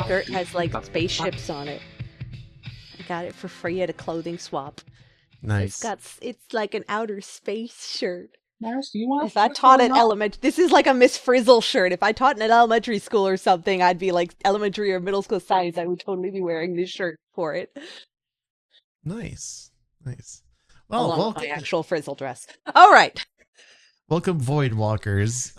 Shirt has like spaceships on it. I got it for free at a clothing swap. Nice. It's like an outer space shirt. Mars, do you want If I what's taught going at on? this is like a Miss Frizzle shirt. If I taught in an elementary school or something, I'd be like elementary or middle school science. I would totally be wearing this shirt for it, Nice. Nice. Well, along with my welcome. actual Frizzle dress. All right. Welcome, Voidwalkers.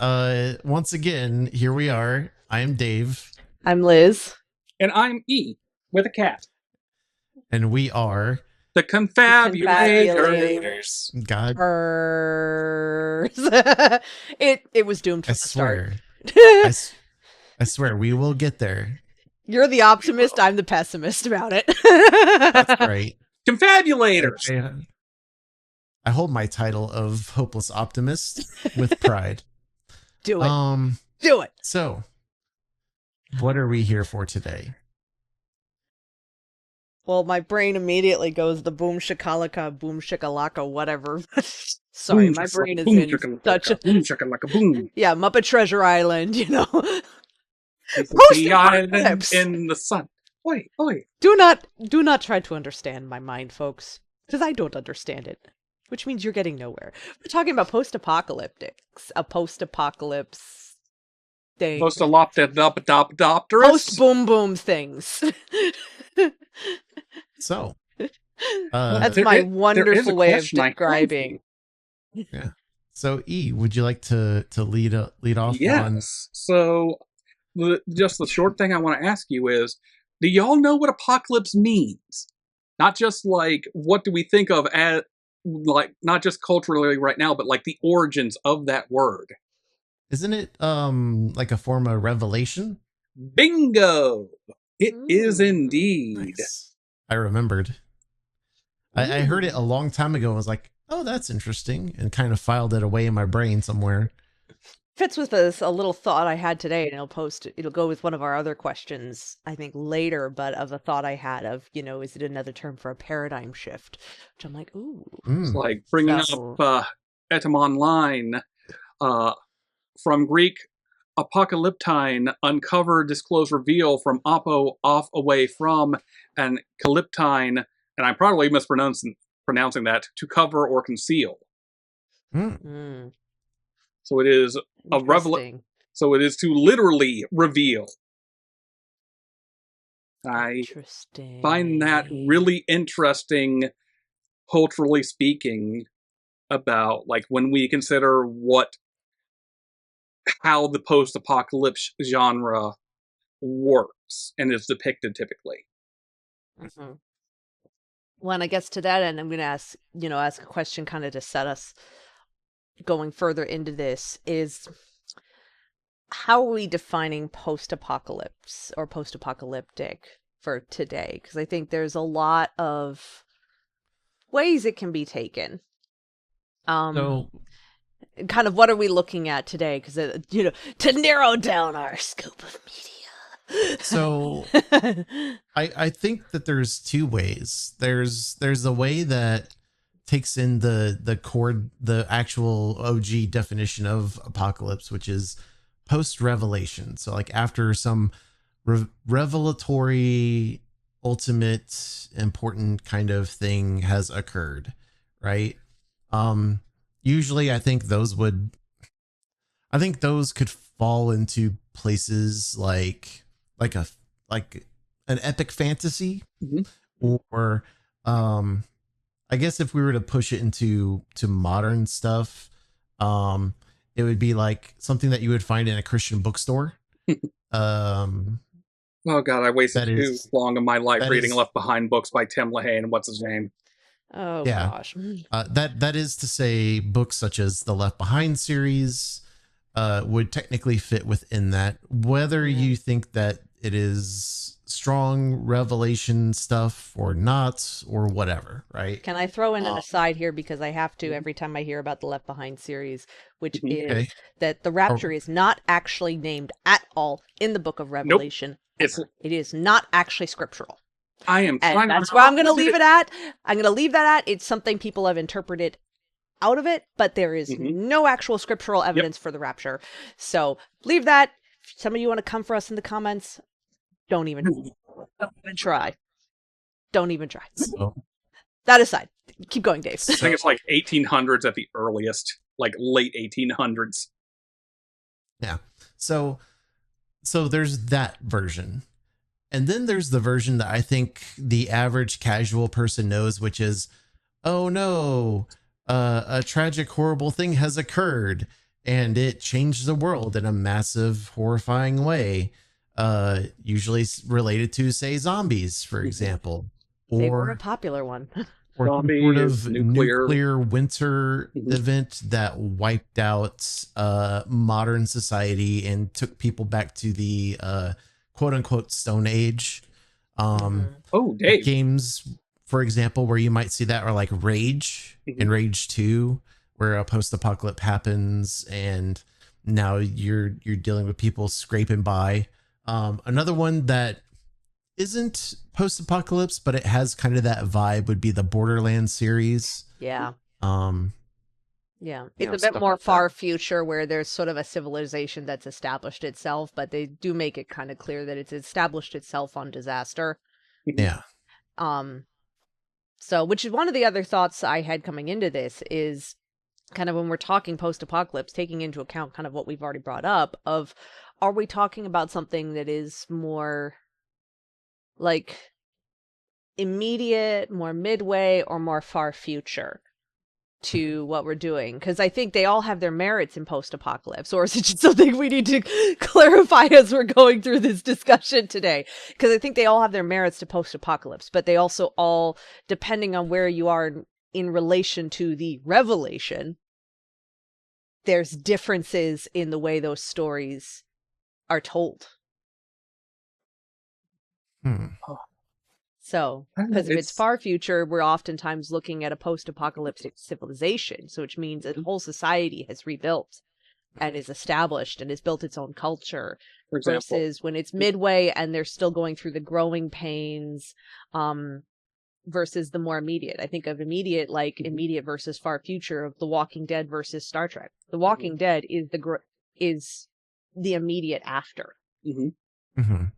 Once again, here we are. I am Dave. I'm Liz. And I'm E with a cat. And we are The Confabulators. God. It was doomed from I the start. swear. I swear we will get there. You're the optimist. I'm the pessimist about it. That's right. Confabulators. I hold my title of hopeless optimist with pride. Do it. Do it. So, what are we here for today? Well, my brain immediately goes the boom shakalaka, whatever. Sorry, my brain is in such a boom shakalaka boom. Yeah, Muppet Treasure Island, you know. The island in the sun. Oi, oi. Do not try to understand my mind, folks, because I don't understand it. Which means you're getting nowhere. We're talking about post-apocalyptics, a post-apocalypse thing. Post-aloptopterus. Post-boom-boom things. So, that's my wonderful way of describing. Yeah. So, E, would you like to lead off? Yes. So, just the short thing I want to ask you is, do y'all know what apocalypse means? Not just like, what do we think of as, like, not just culturally right now, but like the origins of that word. Isn't it like a form of revelation? Bingo! It is indeed. Nice. I remembered. I heard it a long time ago and was like, oh, that's interesting, and kind of filed it away in my brain somewhere. Fits with a little thought I had today, and it'll go with one of our other questions, I think later, but of a thought I had of, is it another term for a paradigm shift? Which I'm like, ooh. It's like bringing up etymon line from Greek apocalyptine, uncover, disclose, reveal, from apo, off, away from, and calyptine, and I'm probably mispronouncing that, to cover or conceal. So it is a revelation. So it is to literally reveal. I find that really interesting, culturally speaking, about like when we consider how the post-apocalypse genre works and is depicted typically. Mm-hmm. Well, and I guess to that end, I'm going to ask a question kind of to set us going further into this is, how are we defining post-apocalypse or post-apocalyptic for today? Because I think there's a lot of ways it can be taken. So, kind of what are we looking at today? Because, to narrow down our scope of media. So I think that there's two ways. There's the way that takes in the actual OG definition of apocalypse, which is post-revelation. So like after some revelatory, ultimate, important kind of thing has occurred, right? Usually I think those could fall into places like an epic fantasy, or I guess if we were to push it into modern stuff, it would be like something that you would find in a Christian bookstore. Oh God, I wasted too long of my life reading Left Behind books by Tim LaHaye and what's his name. Oh yeah. Gosh. That is to say, books such as the Left Behind series would technically fit within that. Whether you think that it is strong revelation stuff or not, or whatever, right? Can I throw in an aside here, because I have to every time I hear about the Left Behind series, which is that the rapture is not actually named at all in the book of Revelation. Nope. It is not actually scriptural. And that's where I'm going to leave it at. I'm going to leave that at. It's something people have interpreted out of it, but there is no actual scriptural evidence for the rapture. So leave that. some of you want to come for us in the comments, don't even try. Don't even try. So, that aside, keep going, Dave. I think it's like 1800s at the earliest, like late 1800s. Yeah. So there's that version. And then there's the version that I think the average casual person knows, which is, oh no, a tragic, horrible thing has occurred and it changed the world in a massive, horrifying way. Usually related to, say, zombies, for example. They were a popular one. Or some sort of nuclear winter event that wiped out modern society and took people back to the quote unquote Stone Age. Dave. Games, for example, where you might see that are like Rage and Rage 2, where a post-apocalypse happens and now you're dealing with people scraping by. Another one that isn't post-apocalypse, but it has kind of that vibe would be the Borderlands series. Yeah. Yeah. It's a bit more far future where there's sort of a civilization that's established itself, but they do make it kind of clear that it's established itself on disaster. Yeah. So, which is one of the other thoughts I had coming into this is kind of when we're talking post-apocalypse, taking into account kind of what we've already brought up of, are we talking about something that is more like immediate, more midway, or more far future to what we're doing? Because I think they all have their merits in post-apocalypse, or is it just something we need to clarify as we're going through this discussion today? Because I think they all have their merits to post-apocalypse, but they also all, depending on where you are in relation to the revelation, there's differences in the way those stories are told. So, because if it's far future, we're oftentimes looking at a post-apocalyptic civilization, so which means a whole society has rebuilt and is established and has built its own culture. For example, versus when it's midway and they're still going through the growing pains, versus the more immediate. I think of immediate, like immediate versus far future of The Walking Dead versus Star Trek. The Walking Dead is the immediate after.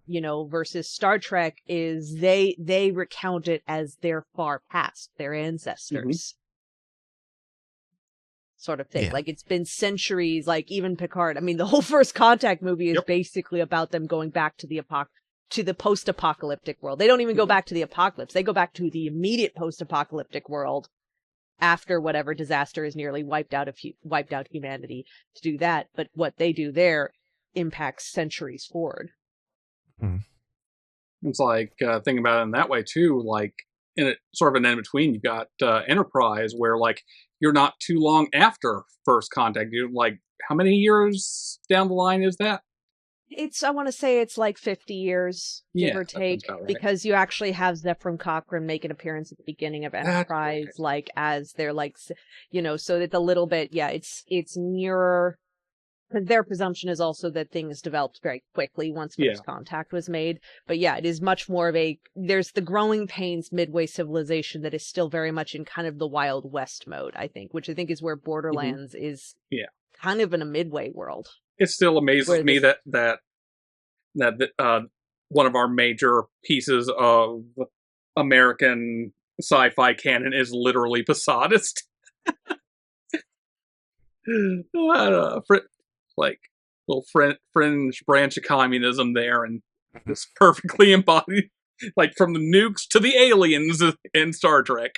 You know, versus Star Trek is they recount it as their far past, their ancestors. Sort of thing. Yeah. Like it's been centuries, like even Picard. I mean, the whole First Contact movie is basically about them going back to the post-apocalyptic world. They don't even go back to the apocalypse. They go back to the immediate post-apocalyptic world after whatever disaster has nearly wiped out humanity to do that. But what they do there impacts centuries forward. It's like thinking about it in that way too, like in it sort of an in-between, you've got Enterprise where like you're not too long after First Contact. You're like, how many years down the line is that? I want to say it's like 50 years, give or take, right. Because you actually have Zefram Cochrane make an appearance at the beginning of Enterprise, like as they're like, you know, so it's a little bit, it's nearer. Their presumption is also that things developed very quickly once First Contact was made. But yeah, it is much more of there's the growing pains midway civilization that is still very much in kind of the Wild West mode, I think, which I think is where Borderlands is kind of in a midway world. It still amazes me that one of our major pieces of American sci-fi canon is literally Posadist. Like little fringe branch of communism there, and it's perfectly embodied, like from the nukes to the aliens in Star Trek.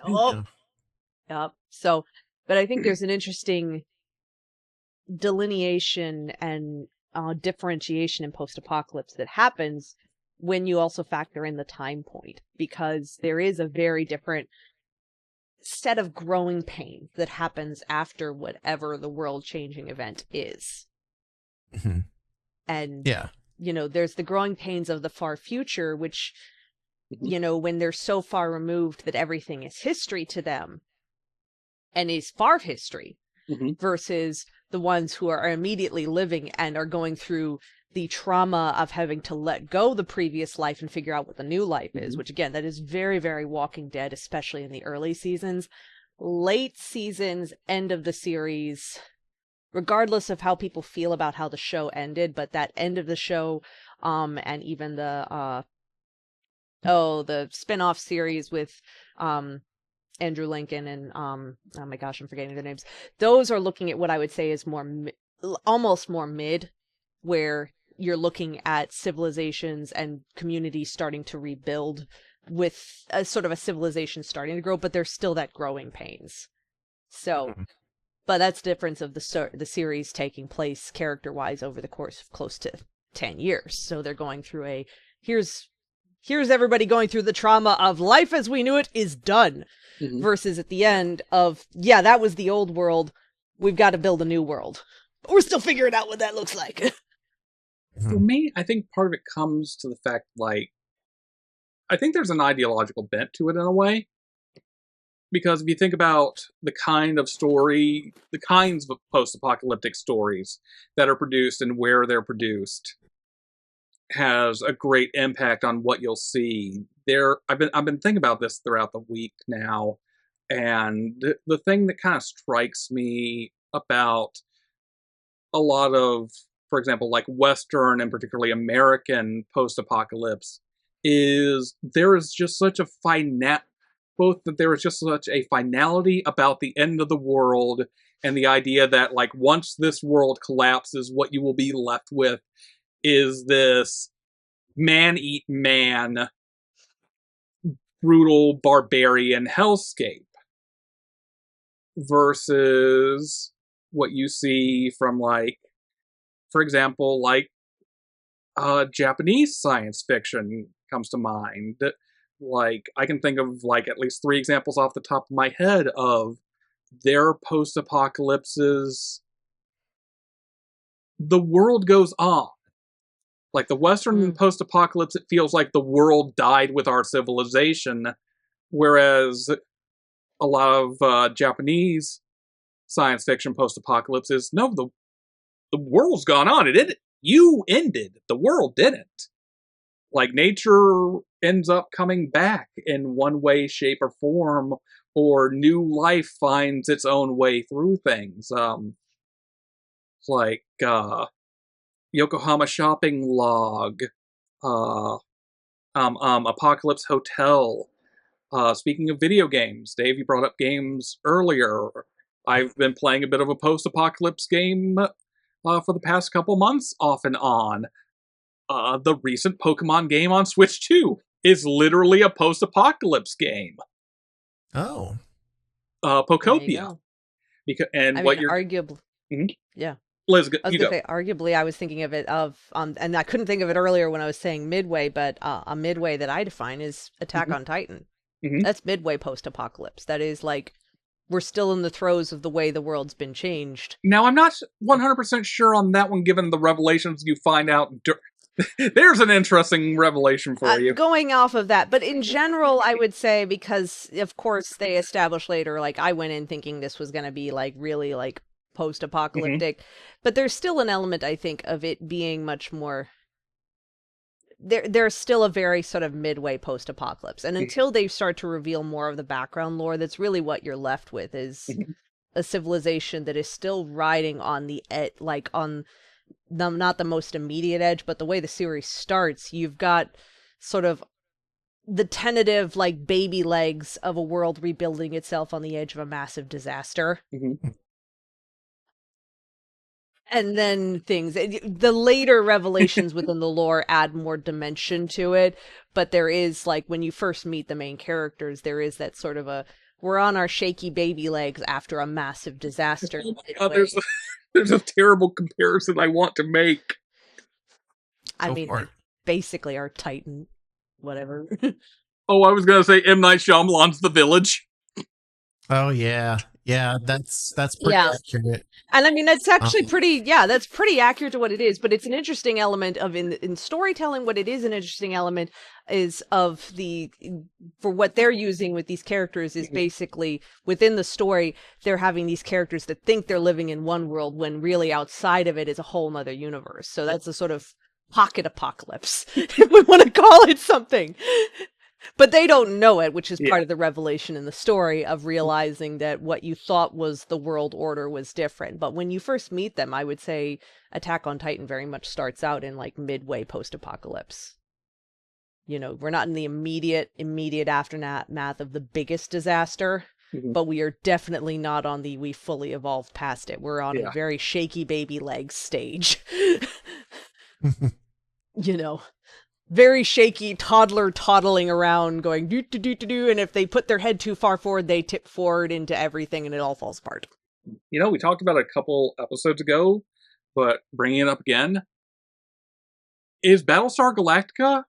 Yep. So, but I think there's an interesting delineation and differentiation in post-apocalypse that happens when you also factor in the time point, because there is a very different set of growing pain that happens after whatever the world-changing event is. And, you know, there's the growing pains of the far future, which, you know, when they're so far removed that everything is history to them and is far history, versus the ones who are immediately living and are going through the trauma of having to let go the previous life and figure out what the new life is, which again, that is very, very Walking Dead, especially in the early seasons. Late seasons, end of the series, regardless of how people feel about how the show ended, but that end of the show, and even the spin-off series with Andrew Lincoln and oh my gosh, I'm forgetting their names. Those are looking at what I would say is almost more mid, where you're looking at civilizations and communities starting to rebuild with a sort of a civilization starting to grow, but there's still that growing pains. So, but that's the difference of the series taking place character-wise over the course of close to 10 years. So they're going through here's everybody going through the trauma of life as we knew it is done. Mm-hmm. Versus at the end of, yeah, that was the old world. We've got to build a new world. But we're still figuring out what that looks like. For me, I think part of it comes to the fact, like, I think there's an ideological bent to it in a way. Because if you think about the kinds of post-apocalyptic stories that are produced and where they're produced, has a great impact on what you'll see. I've been thinking about this throughout the week now, and the thing that kind of strikes me about a lot of, for example, like Western and particularly American post-apocalypse, is there is just such a finality about the end of the world, and the idea that, like, once this world collapses, what you will be left with is this man-eat-man, brutal barbarian hellscape, versus what you see from, like, for example, like, Japanese science fiction comes to mind. Like, I can think of, like, at least 3 examples off the top of my head of their post-apocalypses. The world goes on. Like, the Western post-apocalypse, it feels like the world died with our civilization, whereas a lot of Japanese science fiction post-apocalypse is, no, the world's gone on. You ended. The world didn't. Like, nature ends up coming back in one way, shape, or form, or new life finds its own way through things. Like, Yokohama Shopping Log, Apocalypse Hotel. Speaking of video games, Dave, you brought up games earlier. I've been playing a bit of a post-apocalypse game for the past couple months, off and on. The recent Pokemon game on Switch 2 is literally a post-apocalypse game. Oh. Pokopia. Arguably. Mm-hmm. Yeah. Liz, I was going to say, arguably, I was thinking of it and I couldn't think of it earlier when I was saying Midway, but a Midway that I define is Attack on Titan. Mm-hmm. That's Midway post-apocalypse. That is, like, we're still in the throes of the way the world's been changed. Now, I'm not 100% sure on that one, given the revelations you find out. There's an interesting revelation for you. Going off of that, but in general, I would say, because, of course, they established later, like, I went in thinking this was going to be, like, really, like, post-apocalyptic, but there's still an element, I think, of it being much more... There's still a very sort of midway post-apocalypse, and until they start to reveal more of the background lore, that's really what you're left with, is a civilization that is still riding on the on not the most immediate edge, but the way the series starts, you've got sort of the tentative, like, baby legs of a world rebuilding itself on the edge of a massive disaster. And then the later revelations within the lore add more dimension to it, but there is, like, when you first meet the main characters, there is that sort of we're on our shaky baby legs after a massive disaster. Oh my God, there's a terrible comparison I want to make. I mean, basically our Titan, whatever. Oh, I was going to say M. Night Shyamalan's The Village. Oh, yeah. Yeah, that's pretty accurate. And I mean, that's actually that's pretty accurate to what it is, but it's an interesting element of in storytelling. What it is an interesting element is for what they're using with these characters is basically within the story, they're having these characters that think they're living in one world when really outside of it is a whole nother universe. So that's a sort of pocket apocalypse, if we want to call it something. But they don't know it, which is part of the revelation in the story of realizing that what you thought was the world order was different. But when you first meet them, I would say Attack on Titan very much starts out in like midway post-apocalypse. You know, we're not in the immediate aftermath of the biggest disaster, but we are definitely not on the we fully evolved past it. We're on a very shaky baby legs stage. You know, very shaky toddler toddling around going do do do do do, and if they put their head too far forward, they tip forward into everything and it all falls apart. You know, we talked about it a couple episodes ago, but bringing it up again, is Battlestar Galactica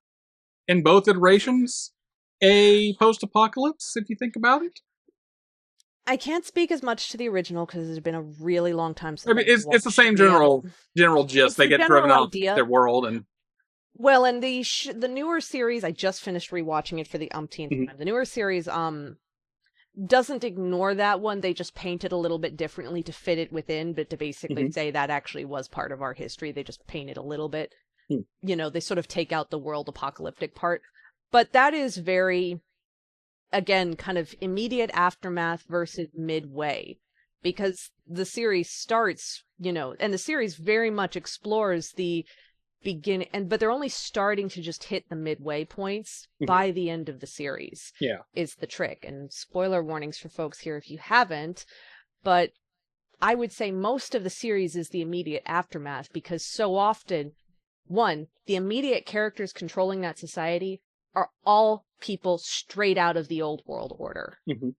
in both iterations a post-apocalypse, if you think about it? I can't speak as much to the original because it's been a really long time since I mean, it's the same general gist. They get driven off their world, and well, and the newer series, I just finished rewatching it for the umpteenth time. The newer series doesn't ignore that one. They just paint it a little bit differently to fit it within, but to basically say that actually was part of our history. They just paint it a little bit. You know, they sort of take out the world apocalyptic part. But that is very, again, kind of immediate aftermath versus midway. Because the series starts, you know, and the series very much explores the beginning, but they're only starting to just hit the midway points by the end of the series. Is the trick. And spoiler warnings for folks here if you haven't, but I would say most of the series is the immediate aftermath, because so often, one, the immediate characters controlling that society are all people straight out of the old world order.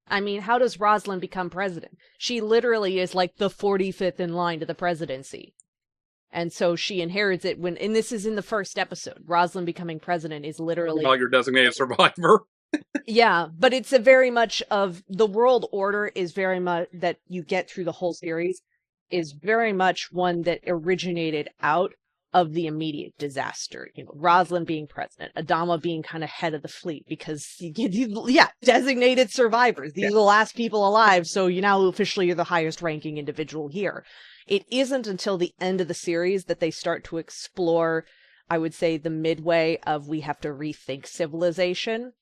I mean, how does Rosalind become president? She literally is like the 45th in line to the presidency. And so she inherits it and this is in the first episode. Rosalind becoming president is literally... Well, you're designated survivor. Yeah, but it's a very much of the world order is very much that you get through the whole series is very much one that originated out of the immediate disaster. You know, Rosalind being president, Adama being kind of head of the fleet because, designated survivors. These are the last people alive, so you now officially you're the highest ranking individual here. It isn't until the end of the series that they start to explore, I would say, the midway of we have to rethink civilization.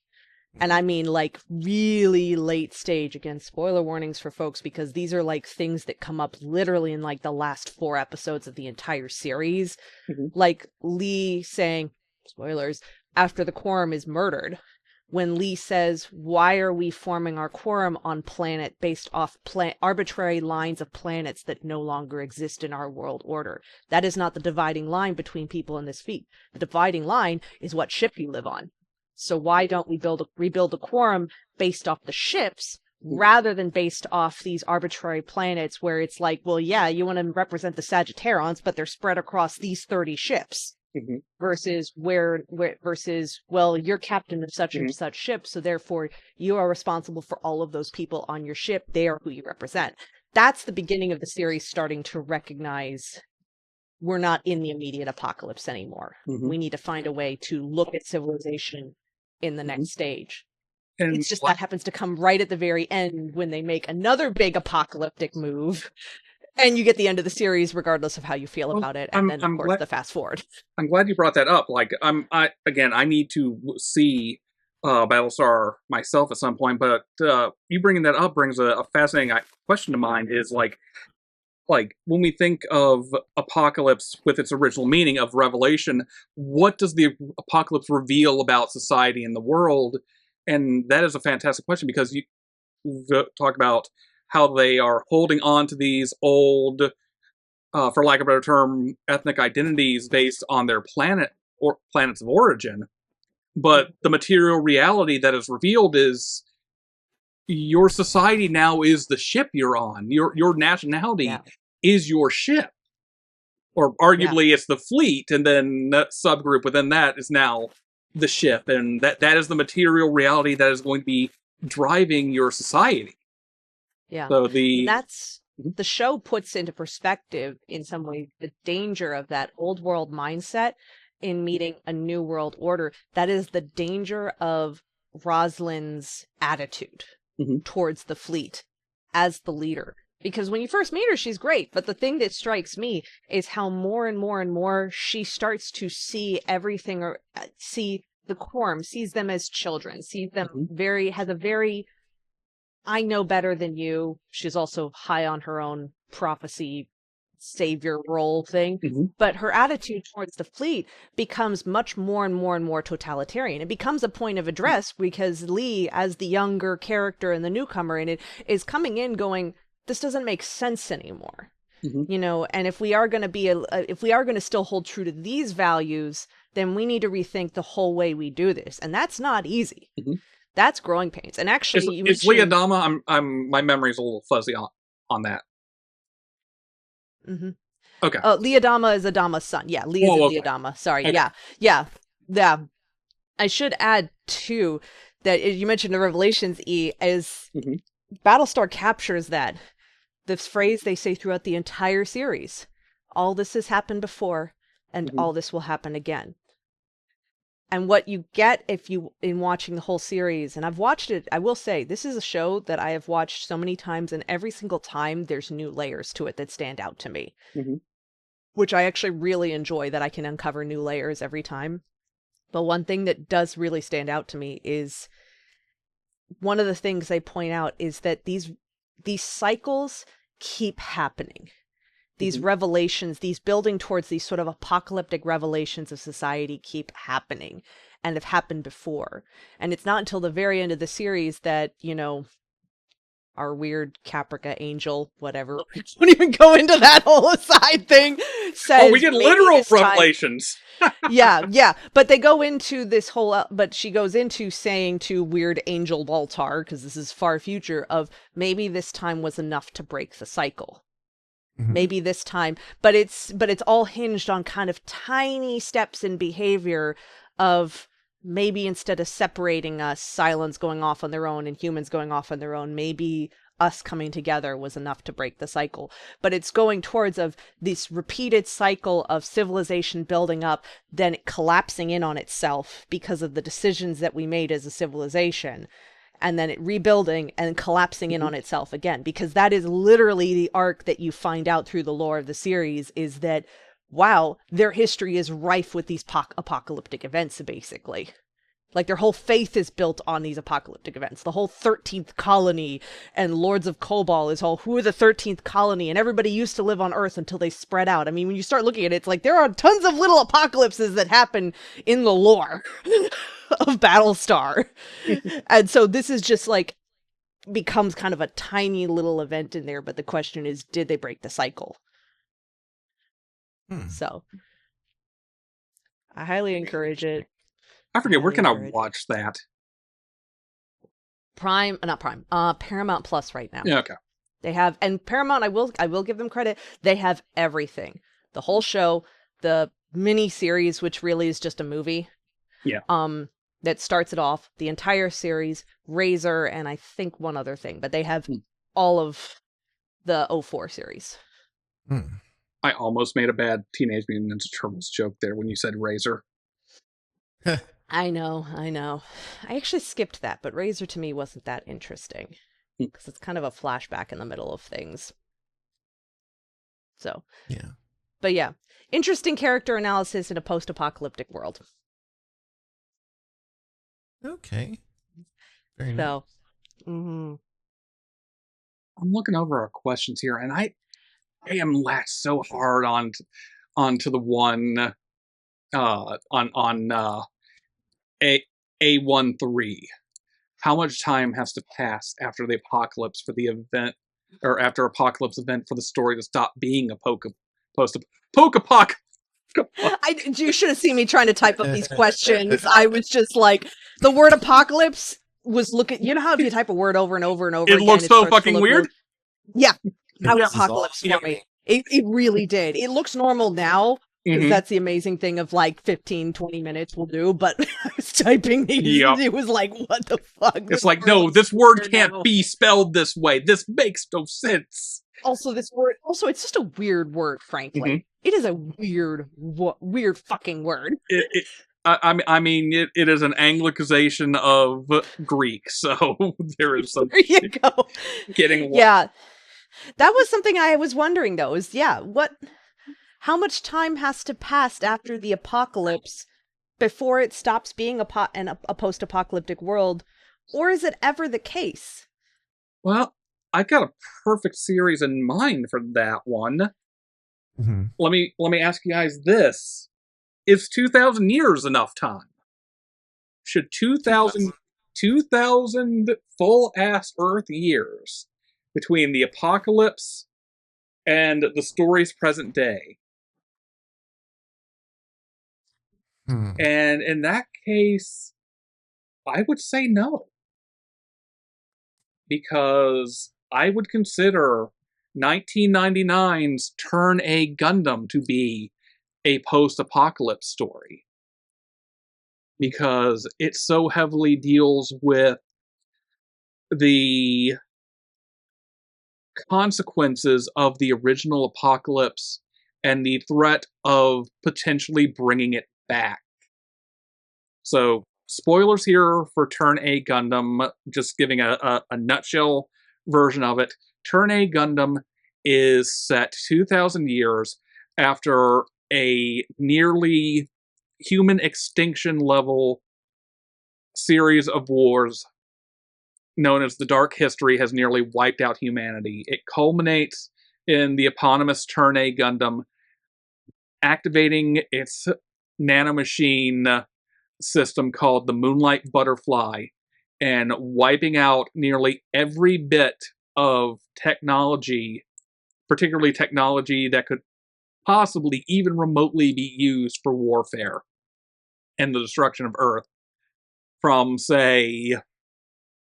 And I mean, like, really late stage. Again, spoiler warnings for folks, because these are, like, things that come up literally in, like, the last 4 episodes of the entire series. Like, Lee saying, spoilers, after the quorum is murdered, when Lee says, why are we forming our quorum on planet based off arbitrary lines of planets that no longer exist in our world order? That is not the dividing line between people in this fleet. The dividing line is what ship you live on. So why don't we rebuild a quorum based off the ships rather than based off these arbitrary planets where it's like, well, yeah, you want to represent the Sagittarians, but they're spread across these 30 ships versus versus, well, you're captain of such and such ship. So therefore you are responsible for all of those people on your ship. They are who you represent. That's the beginning of the series starting to recognize we're not in the immediate apocalypse anymore. We need to find a way to look at civilization in the next stage. And it's just that happens to come right at the very end when they make another big apocalyptic move, and you get the end of the series regardless of how you feel about it. And then, of course, the fast forward. I'm glad you brought that up. Like, I need to see Battlestar myself at some point, but you bringing that up brings a fascinating question to mind. Is like when we think of apocalypse with its original meaning of revelation, what does the apocalypse reveal about society and the world? And that is a fantastic question, because you talk about how they are holding on to these old, for lack of a better term, ethnic identities based on their planet or planets of origin. But the material reality that is revealed is your society now is the ship you're on. Your nationality is your ship. Or arguably it's the fleet, and then that subgroup within that is now the ship. And that is the material reality that is going to be driving your society. Yeah. So that's the show puts into perspective in some way the danger of that old world mindset in meeting a new world order. That is the danger of Rosalind's attitude towards the fleet as the leader. Because when you first meet her, she's great. But the thing that strikes me is how more and more and more she starts to see everything, or see the quorum, sees them as children, sees them has a very, I know better than you. She's also high on her own prophecy savior role thing. But her attitude towards the fleet becomes much more and more and more totalitarian. It becomes a point of address because Lee, as the younger character and the newcomer in it, is coming in going, this doesn't make sense anymore. You know, and if we are going to be if we are going to still hold true to these values, then we need to rethink the whole way we do this, and that's not easy. That's growing pains. And actually, is Lee Adama? My memory's a little fuzzy on that. Okay. Lee Adama is Adama's son. Yeah, Lee is Lee Adama. Sorry. Okay. Yeah. I should add too that you mentioned the Revelations is Battlestar captures that. This phrase they say throughout the entire series. All this has happened before, and all this will happen again. And what you get in watching the whole series, and I've watched it, I will say, this is a show that I have watched so many times, and every single time there's new layers to it that stand out to me. Which I actually really enjoy, that I can uncover new layers every time. But one thing that does really stand out to me is one of the things they point out is that these cycles keep happening. These revelations, these building towards these sort of apocalyptic revelations of society keep happening and have happened before. And it's not until the very end of the series that, you know, our weird Caprica angel, whatever, we don't even go into that whole aside thing, says, we get literal revelations. yeah. But they go into this whole, but she goes into saying to weird angel Baltar, because this is far future, of maybe this time was enough to break the cycle. Maybe this time, but it's all hinged on kind of tiny steps in behavior of maybe instead of separating us, Cylons going off on their own and humans going off on their own, maybe us coming together was enough to break the cycle. But it's going towards of this repeated cycle of civilization building up, then collapsing in on itself because of the decisions that we made as a civilization. And then it rebuilding and collapsing in on itself again, because that is literally the arc that you find out through the lore of the series, is that, wow, their history is rife with these apocalyptic events, basically. Like, their whole faith is built on these apocalyptic events. The whole 13th colony and Lords of Kobol is all, who are the 13th colony? And everybody used to live on Earth until they spread out. I mean, when you start looking at it, it's like there are tons of little apocalypses that happen in the lore of Battlestar. And so this is just like, becomes kind of a tiny little event in there. But the question is, did they break the cycle? So I highly encourage it. I forget, where can I watch that? Paramount Plus right now. Yeah, okay. They have, and Paramount, I will give them credit. They have everything. The whole show, the mini series, which really is just a movie. Yeah. That starts it off, the entire series, Razor, and I think one other thing, but they have all of the 04 series. I almost made a bad Teenage Mutant Ninja Turtles joke there when you said Razor. I know. I actually skipped that, but Razor to me wasn't that interesting because it's kind of a flashback in the middle of things. So, yeah. But yeah, interesting character analysis in a post-apocalyptic world. Okay. Very nice. I'm looking over our questions here, and I am latched so hard onto the one on A13. How much time has to pass after the apocalypse for the event, or after apocalypse event, for the story to stop being a poke-apoc? You should have seen me trying to type up these questions. I was just like, the word apocalypse was looking. You know how if you type a word over and over and over, it looks so fucking weird. Yeah, that was apocalypse for me. It really did. It looks normal now. Because that's the amazing thing of like 15, 20 minutes will do. But I was typing these. It was like, what the fuck? It's like, no, this word can't be spelled this way. This makes no sense. Also, this word. Also, it's just a weird word, frankly. It is a weird fucking word. I mean, it is an Anglicization of Greek. So there is some. There you go. Getting. Yeah. That was something I was wondering, though, is, how much time has to pass after the apocalypse before it stops being a post-apocalyptic world, or is it ever the case? Well, I got a perfect series in mind for that one. Mm-hmm. Let me ask you guys this: is 2,000 years enough time? Should 2,000 full ass Earth years between the apocalypse and the story's present day? And in that case, I would say no. Because I would consider 1999's Turn A Gundam to be a post-apocalypse story. Because it so heavily deals with the consequences of the original apocalypse and the threat of potentially bringing it back. So, spoilers here for Turn A Gundam, just giving a nutshell version of it. Turn A Gundam is set 2,000 years after a nearly human extinction level series of wars known as the Dark History has nearly wiped out humanity. It culminates in the eponymous Turn A Gundam activating its nanomachine system called the Moonlight Butterfly and wiping out nearly every bit of technology, particularly technology that could possibly even remotely be used for warfare and the destruction of Earth from, say,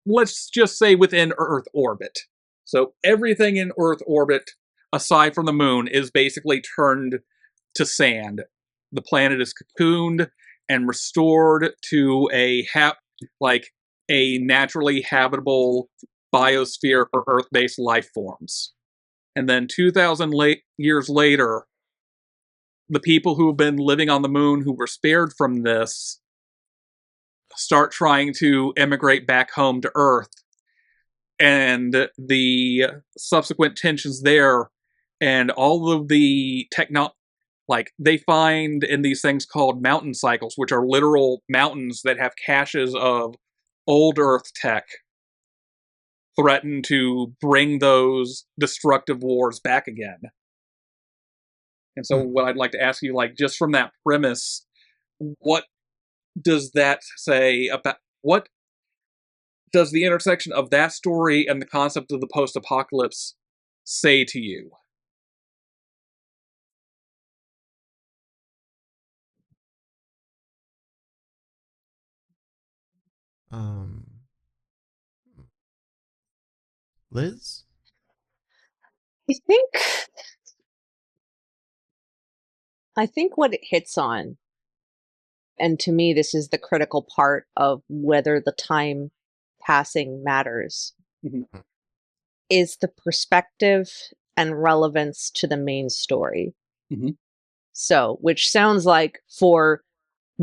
let's just say within Earth orbit. So everything in Earth orbit, aside from the moon, is basically turned to sand. The planet is cocooned and restored to a naturally habitable biosphere for Earth-based life forms. And then 2,000 years later, the people who have been living on the moon who were spared from this start trying to emigrate back home to Earth. And the subsequent tensions there and all of the they find in these things called mountain cycles, which are literal mountains that have caches of old Earth tech, threaten to bring those destructive wars back again. And so what I'd like to ask you, just from that premise, what does that say about, what does the intersection of that story and the concept of the post-apocalypse say to you? Liz? I think what it hits on, and to me this is the critical part of whether the time passing matters, is the perspective and relevance to the main story. So, which sounds like for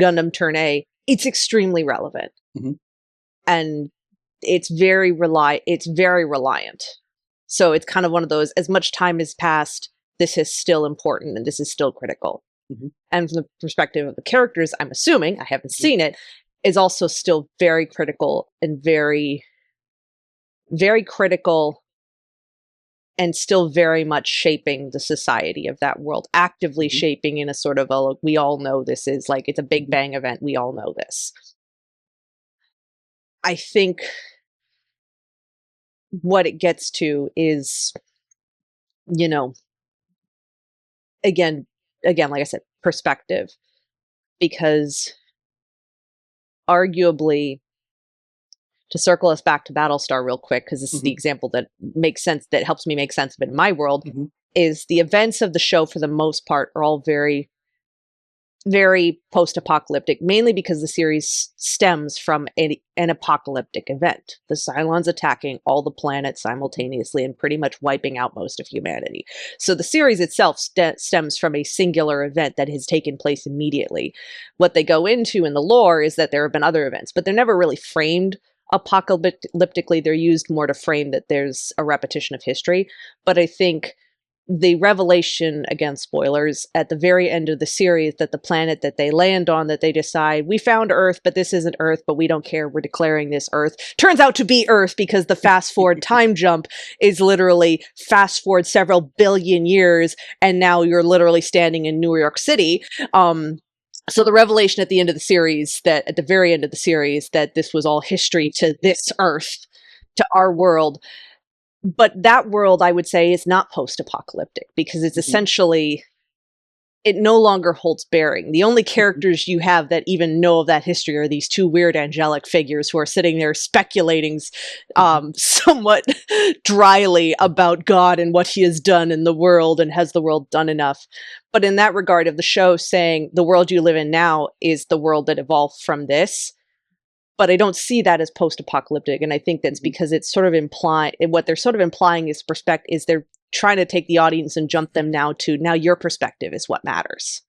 Gundam Turn A, it's extremely relevant. And it's very reliant. So it's kind of one of those, as much time has passed, this is still important and this is still critical. And from the perspective of the characters, I'm assuming, I haven't seen it, is also still very critical and very, very critical and still very much shaping the society of that world, actively shaping in a sort of a, we all know this is like, it's a Big Bang event, we all know this. I think what it gets to is, again, like I said, perspective, because arguably, to circle us back to Battlestar real quick, because this is the example that makes sense, that helps me make sense of it in my world, is the events of the show for the most part are all very, very post-apocalyptic, mainly because the series stems from an apocalyptic event. The Cylons attacking all the planets simultaneously and pretty much wiping out most of humanity. So the series itself stems from a singular event that has taken place immediately. What they go into in the lore is that there have been other events, but they're never really framed apocalyptically. They're used more to frame that there's a repetition of history. But I think the revelation, again, spoilers, at the very end of the series, that the planet that they land on, that they decide, we found Earth, but this isn't Earth, but we don't care, we're declaring this Earth, turns out to be Earth, because the fast forward time jump is literally fast forward several billion years, and now you're literally standing in New York City. So the revelation at the end of the series, that at the very end of the series, that this was all history to this Earth, to our world. But that world, I would say, is not post-apocalyptic, because it's essentially, it no longer holds bearing. The only characters you have that even know of that history are these two weird angelic figures who are sitting there speculating somewhat dryly about God and what he has done in the world, and has the world done enough. But in that regard of the show saying the world you live in now is the world that evolved from this, but I don't see that as post-apocalyptic, and I think that's because it's sort of what they're sort of implying is they're trying to take the audience and jump them now your perspective is what matters.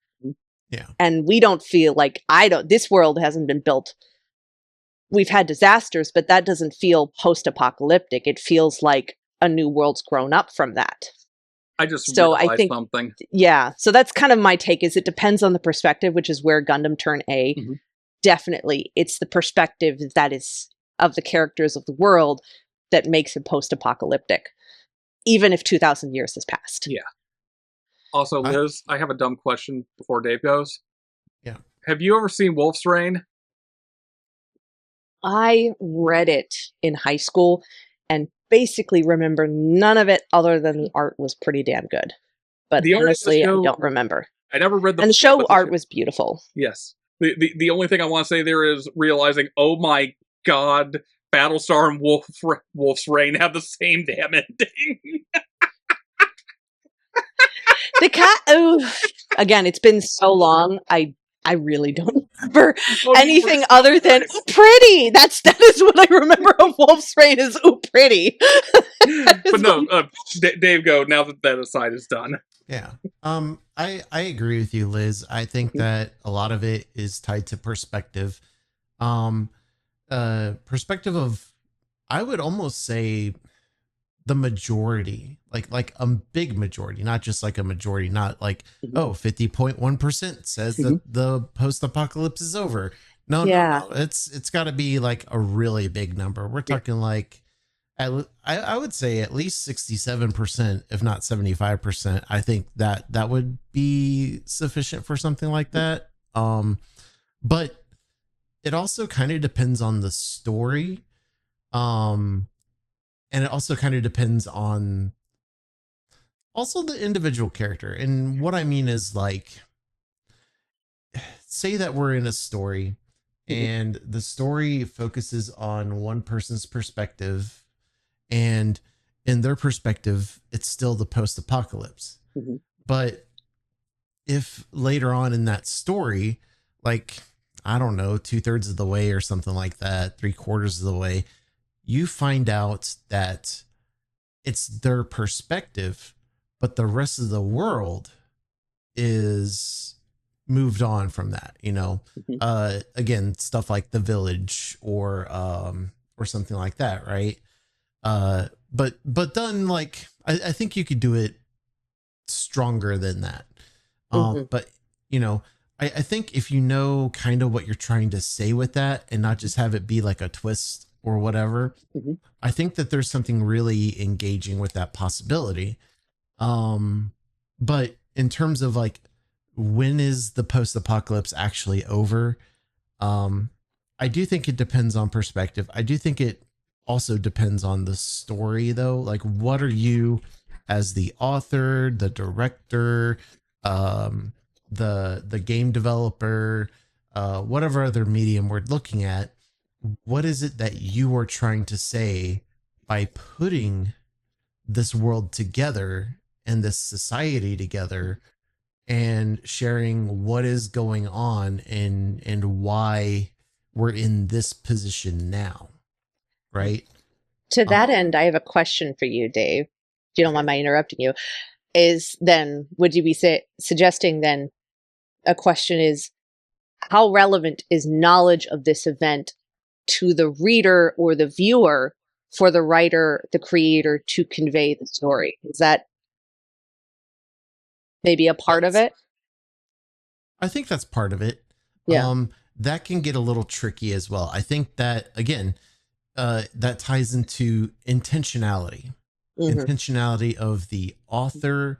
Yeah. And we don't feel like, this world hasn't been built. We've had disasters, but that doesn't feel post-apocalyptic. It feels like a new world's grown up from that. I realized something. Yeah. So that's kind of my take, is it depends on the perspective, which is where Gundam Turn A. Definitely, it's the perspective that is of the characters of the world that makes it post-apocalyptic, even if 2,000 years has passed. Yeah. Also, Liz, I have a dumb question before Dave goes. Yeah. Have you ever seen Wolf's Rain? I read it in high school and basically remember none of it other than the art was pretty damn good. But honestly, I don't remember. I never read and the show art was beautiful. Yes. The only thing I want to say there is realizing, oh my god, Battlestar and Wolf's Rain have the same damn ending. The cat. Oh, again, it's been so long. I really don't remember anything other than "ooh, pretty." That is what I remember of Wolf's Rain is "ooh, pretty." But no, Dave, go now that aside is done. Yeah. I agree with you, Liz. I think that a lot of it is tied to perspective. Perspective of, I would almost say, the majority, like a big majority, not just like a majority, not like 50.1% says that the post-apocalypse is over. No, it's got to be like a really big number. We're talking like, I would say at least 67%, if not 75%. I think that would be sufficient for something like that. But it also kind of depends on the story. And it also kind of depends on also the individual character. And what I mean is, like, say that we're in a story and the story focuses on one person's perspective, and in their perspective, it's still the post-apocalypse. But if later on in that story, like, I don't know, 2/3 of the way or something like that, 3/4 of the way, you find out that it's their perspective, but the rest of the world is moved on from that, again, stuff like The Village or something like that. Right. But done, like, I think you could do it stronger than that. But I think if you know kind of what you're trying to say with that and not just have it be like a twist or whatever, I think that there's something really engaging with that possibility. But in terms of like, when is the post-apocalypse actually over? I do think it depends on perspective. I do think it also depends on the story, though. Like, what are you, as the author, the director, the game developer, whatever other medium we're looking at, what is it that you are trying to say by putting this world together and this society together and sharing what is going on and why we're in this position now, right? To that end, I have a question for you, Dave. If you don't mind my interrupting you, is then, would you be suggesting then, a question is, how relevant is knowledge of this event to the reader or the viewer for the writer, the creator, to convey the story? Is that maybe a part of it. I think that's part of it. Yeah. That can get a little tricky as well. I think that, again, that ties into intentionality. Intentionality of the author,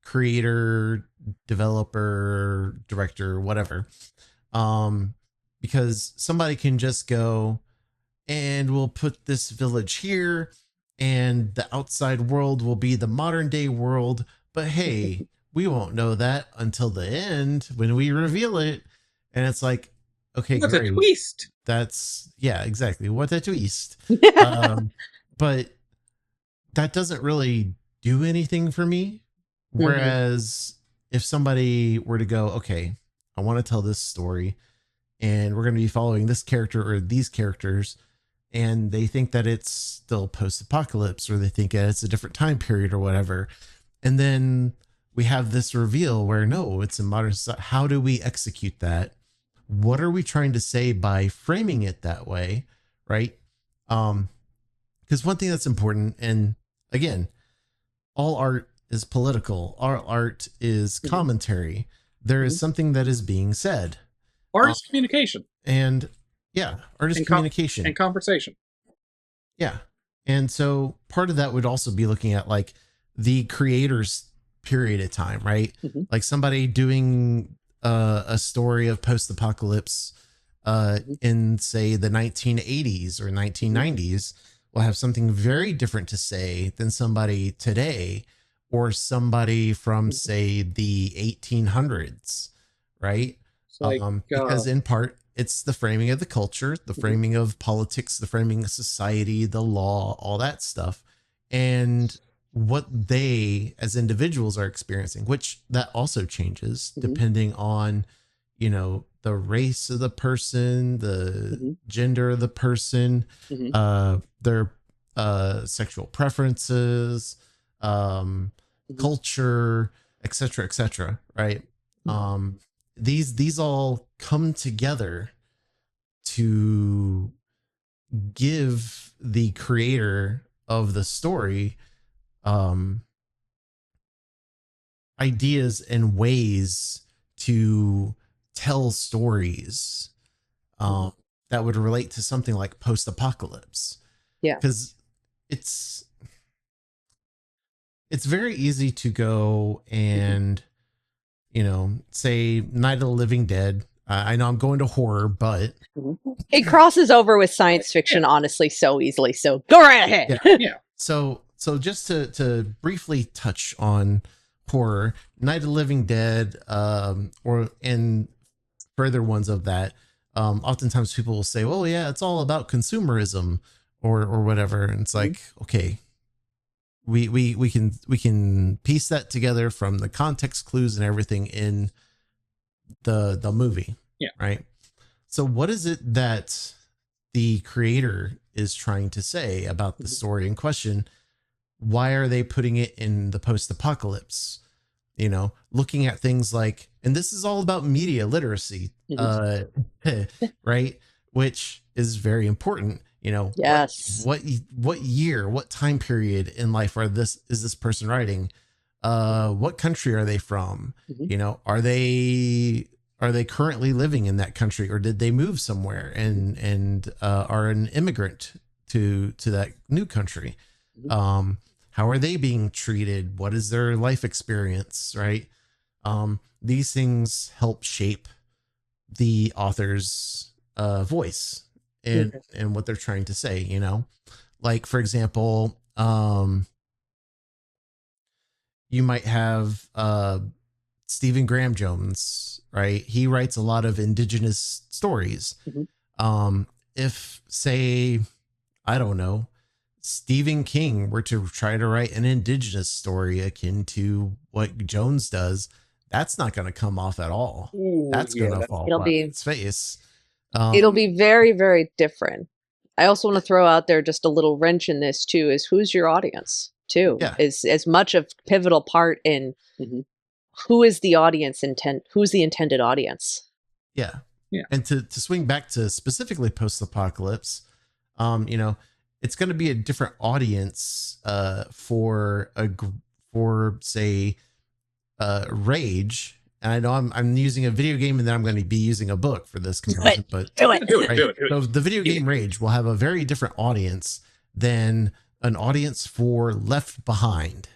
creator, developer, director, whatever. Because somebody can just go, and we'll put this village here, and the outside world will be the modern day world. But hey, we won't know that until the end when we reveal it. And it's like, okay, What great. a twist. That's, yeah, exactly. What a twist. But that doesn't really do anything for me. Whereas if somebody were to go, okay, I want to tell this story and we're going to be following this character or these characters, and they think that it's still post-apocalypse, or they think that it's a different time period or whatever. And then we have this reveal where no, it's in modern society. How do we execute that? What are we trying to say by framing it that way? Right. Because one thing that's important, and again, all art is political. All art is commentary. There is something that is being said. Art is communication. And yeah, art is communication. And conversation. Yeah. And so part of that would also be looking at like the creator's period of time, right? Like somebody doing a story of post-apocalypse in, say, the 1980s or 1990s will have something very different to say than somebody today or somebody from, say, the 1800s, right? Like, because in part, it's the framing of the culture, the framing of politics, the framing of society, the law, all that stuff, and what they as individuals are experiencing, which that also changes depending on, you know, the race of the person, the gender of the person, their sexual preferences, culture, etc., right? These all come together to give the creator of the story ideas and ways to tell stories that would relate to something like post-apocalypse. Yeah, because it's very easy to go and you know, say Night of the Living Dead. I know I'm going to horror, but it crosses over with science fiction, honestly, so easily. So go right ahead. Yeah. So just to briefly touch on horror, Night of the Living Dead, or and further ones of that. Oftentimes people will say, "Well, yeah, it's all about consumerism," or whatever, and it's like, okay, we can piece that together from the context clues and everything in the movie. Yeah. Right. So what is it that the creator is trying to say about the story in question? Why are they putting it in the post-apocalypse? You know, looking at things like, and this is all about media literacy, right? Which is very important. You know, yes. What year, what time period in life is this person writing? What country are they from? You know, are they currently living in that country, or did they move somewhere and are an immigrant to that new country? How are they being treated? What is their life experience? Right. These things help shape the author's voice and what they're trying to say, you know, like, for example, you might have Stephen Graham Jones, right? He writes a lot of indigenous stories. If, say, I don't know, Stephen King were to try to write an indigenous story akin to what Jones does, that's not going to come off at all. That's going to fall flat on its face. It'll be very, very different. I also want to throw out there just a little wrench in this too, is who's your audience too? Yeah. Is as much of pivotal part in who is the audience who's the intended audience. Yeah. And to swing back to specifically post-apocalypse, you know, it's going to be a different audience for say rage. And I know I'm using a video game, and then I'm going to be using a book for this comparison. But do it. So the video game Rage will have a very different audience than an audience for Left Behind.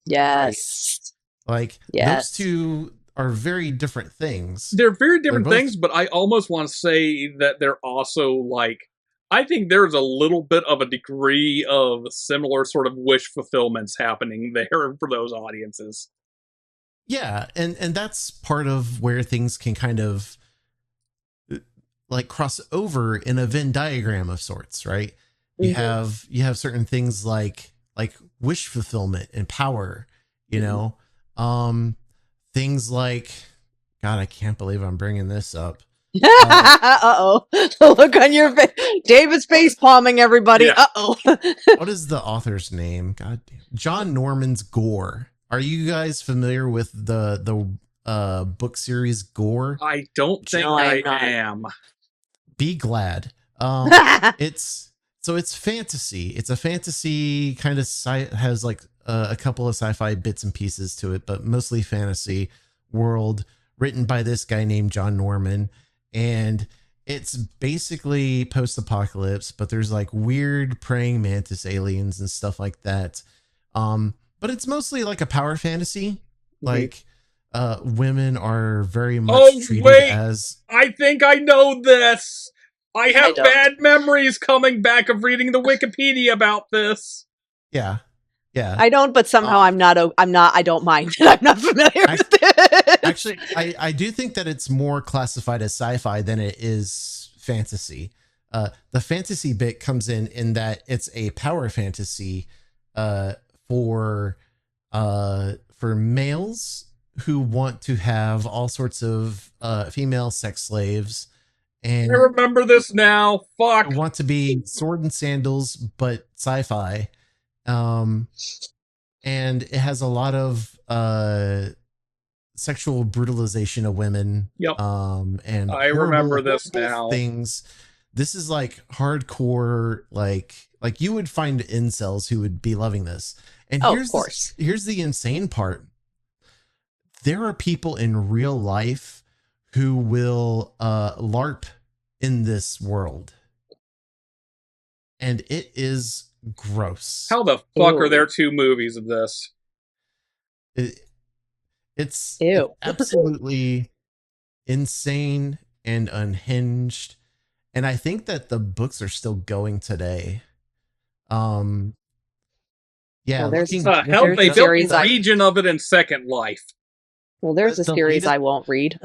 Yes. Like those two are very different things. They're very different things, but I almost want to say that they're also like, I think there's a little bit of a degree of similar sort of wish fulfillments happening there for those audiences. Yeah, and that's part of where things can kind of like cross over in a Venn diagram of sorts, right? You have certain things like wish fulfillment and power, you know, things like, God, I can't believe I'm bringing this up. Uh-oh. Look on your face. David's face palming everybody. Yeah. Uh-oh. What is the author's name? God damn. John Norman's Gore. Are you guys familiar with the book series Gore? I don't think I am. Be glad. It's fantasy. It's a fantasy kind of has like a couple of sci-fi bits and pieces to it, but mostly fantasy world written by this guy named John Norman. And it's basically post-apocalypse, but there's like weird praying mantis aliens and stuff like that. But it's mostly like a power fantasy. Like women are very much treated as... I think I know this. I have bad memories coming back of reading the Wikipedia about this. Yeah. Yeah. I don't, but somehow I don't mind that I'm not familiar with it. Actually, I do think that it's more classified as sci-fi than it is fantasy. The fantasy bit comes in that it's a power fantasy for males who want to have all sorts of female sex slaves. And I remember this now. Fuck. Want to be sword and sandals, but sci-fi. And it has a lot of sexual brutalization of women. Yep. And I remember this now. Things. This is like hardcore, like you would find incels who would be loving this. And here's the insane part. There are people in real life who will LARP in this world. And it is gross. How the fuck are there two movies of this? It's absolutely insane and unhinged. And I think that the books are still going today. Yeah, there's they built a region of it in Second Life. Well, there's a series I won't read.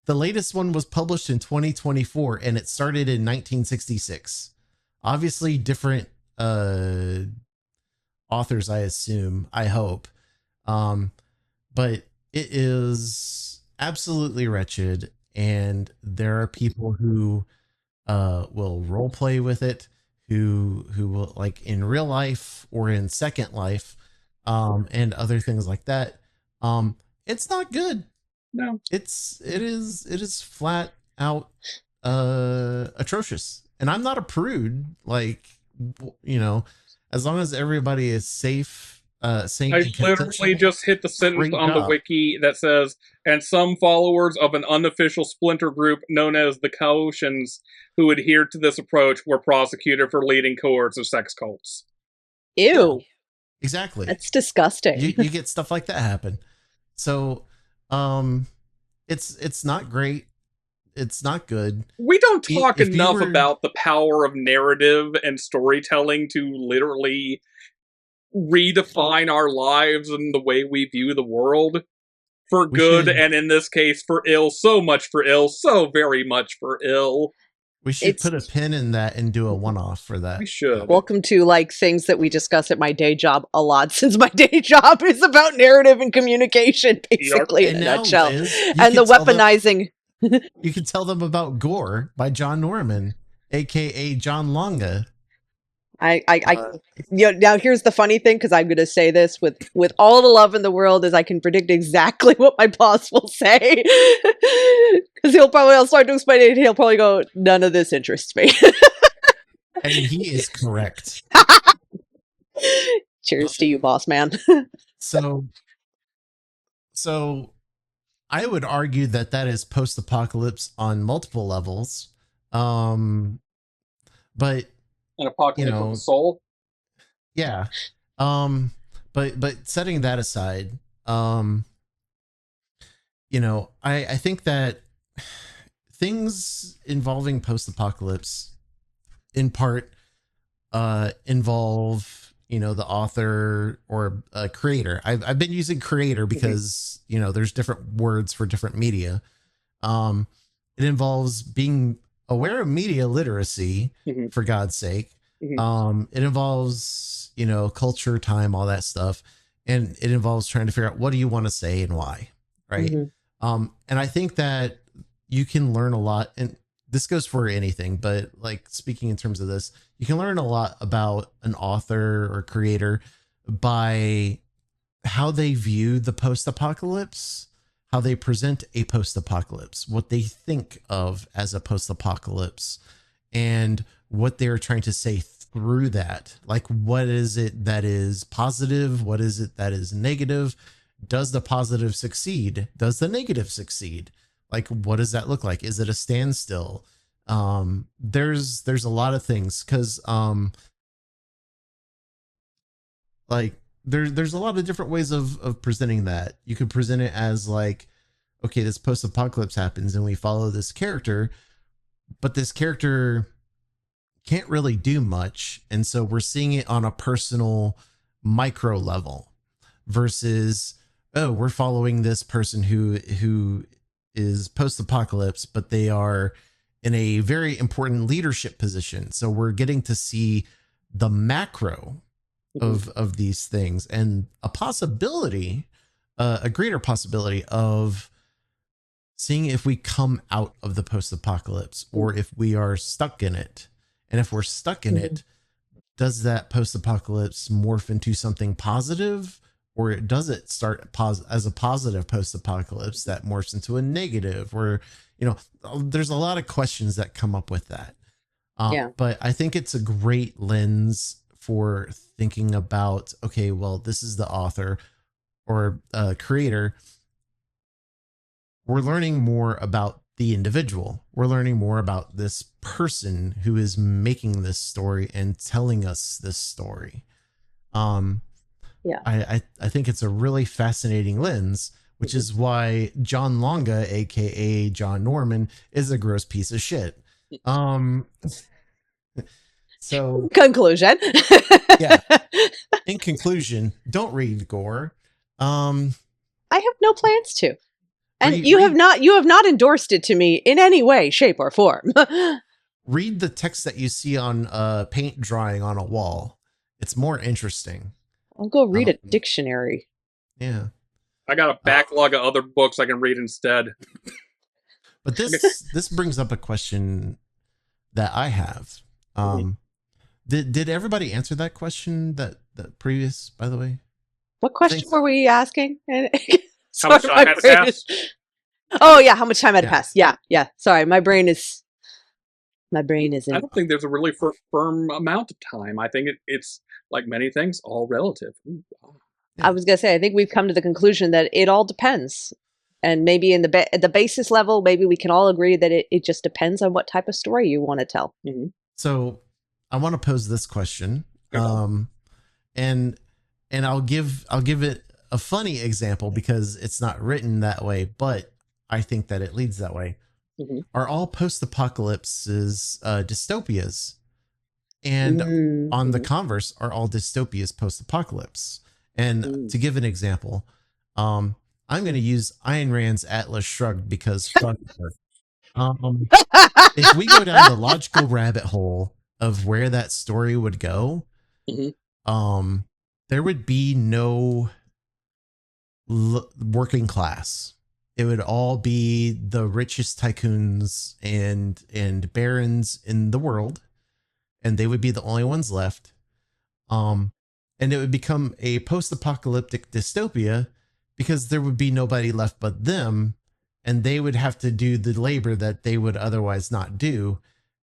The latest one was published in 2024, and it started in 1966. Obviously, different authors, I assume. I hope. But it is absolutely wretched, and there are people who will role play with it, who will, like, in real life or in Second Life, and other things like that. It's not good. No, it is flat out atrocious. And I'm not a prude. Like, you know, as long as everybody is safe, sane. I literally just hit the sentence on the wiki that says, and some followers of an unofficial splinter group known as the Colossians who adhered to this approach were prosecuted for leading cohorts of sex cults. Ew. Exactly. That's disgusting. You get stuff like that happen. So, it's not great. It's not good. We don't talk enough about the power of narrative and storytelling to literally redefine our lives and the way we view the world. For good, and in this case, for ill. So much for ill. So very much for ill. We should put a pin in that and do a one-off for that. We should. Welcome to, like, things that we discuss at my day job a lot, since my day job is about narrative and communication, basically, in a nutshell. And the weaponizing. You can tell them about Gore by John Norman, a.k.a. John Longa. Now here's the funny thing, because I'm going to say this with all the love in the world, is I can predict exactly what my boss will say, because I'll start to explain it, and he'll probably go, none of this interests me. And he is correct. Cheers to you, boss man. So So I would argue that that is post-apocalypse on multiple levels. Um, but An apocalypse of the soul. Yeah. Um, but setting that aside, um, I think that things involving post-apocalypse in part involve the author or creator. I've been using creator because there's different words for different media. It involves being aware of media literacy, for God's sake. It involves culture, time, all that stuff, and it involves trying to figure out what do you want to say and why, right? And I think that you can learn a lot, and this goes for anything, but like speaking in terms of this, you can learn a lot about an author or creator by how they view the post-apocalypse, how they present a post-apocalypse, what they think of as a post-apocalypse, and what they're trying to say through that. Like, what is it that is positive? What is it that is negative? Does the positive succeed? Does the negative succeed? Like, what does that look like? Is it a standstill? There's a lot of things, because like there's a lot of different ways of presenting that. You could present it as like, okay, this post-apocalypse happens and we follow this character, but this character can't really do much, and so we're seeing it on a personal micro level, versus, oh, we're following this person who is post-apocalypse, but they are in a very important leadership position. So we're getting to see the macro of these things, and a possibility, a greater possibility of seeing if we come out of the post-apocalypse or if we are stuck in it. And if we're stuck in it, does that post-apocalypse morph into something positive, or does it start as a positive post-apocalypse that morphs into a negative? Or there's a lot of questions that come up with that. But I think it's a great lens for thinking about, okay, well, this is the author or creator. We're learning more about the individual. We're learning more about this person who is making this story and telling us this story. I think it's a really fascinating lens, which is why John Longa, aka John Norman, is a gross piece of shit. So conclusion. Yeah. In conclusion, don't read gore. I have no plans to. And you have not endorsed it to me in any way, shape, or form. Read the text that you see on paint drying on a wall. It's more interesting. I'll go read a dictionary. Yeah. I got a backlog of other books I can read instead. But this brings up a question that I have. Did everybody answer that question that previous, by the way? What question were we asking? How much time had passed? Oh yeah, how much time had passed? Yeah. Sorry, my brain is. I don't think there's a really firm amount of time. I think it's like many things, all relative. Ooh, wow. I was gonna say, I think we've come to the conclusion that it all depends, and maybe in at the basis level, maybe we can all agree that it just depends on what type of story you want to tell. So, I want to pose this question, and I'll give it a funny example because it's not written that way, but I think that it leads that way. Are all post-apocalypses dystopias? And on the converse, are all dystopias post-apocalypse? And to give an example, I'm going to use Ayn Rand's Atlas Shrugged because fuck her. If we go down the logical rabbit hole of where that story would go, there would be no working class. It would all be the richest tycoons and barons in the world, and they would be the only ones left. And it would become a post-apocalyptic dystopia because there would be nobody left but them, and they would have to do the labor that they would otherwise not do,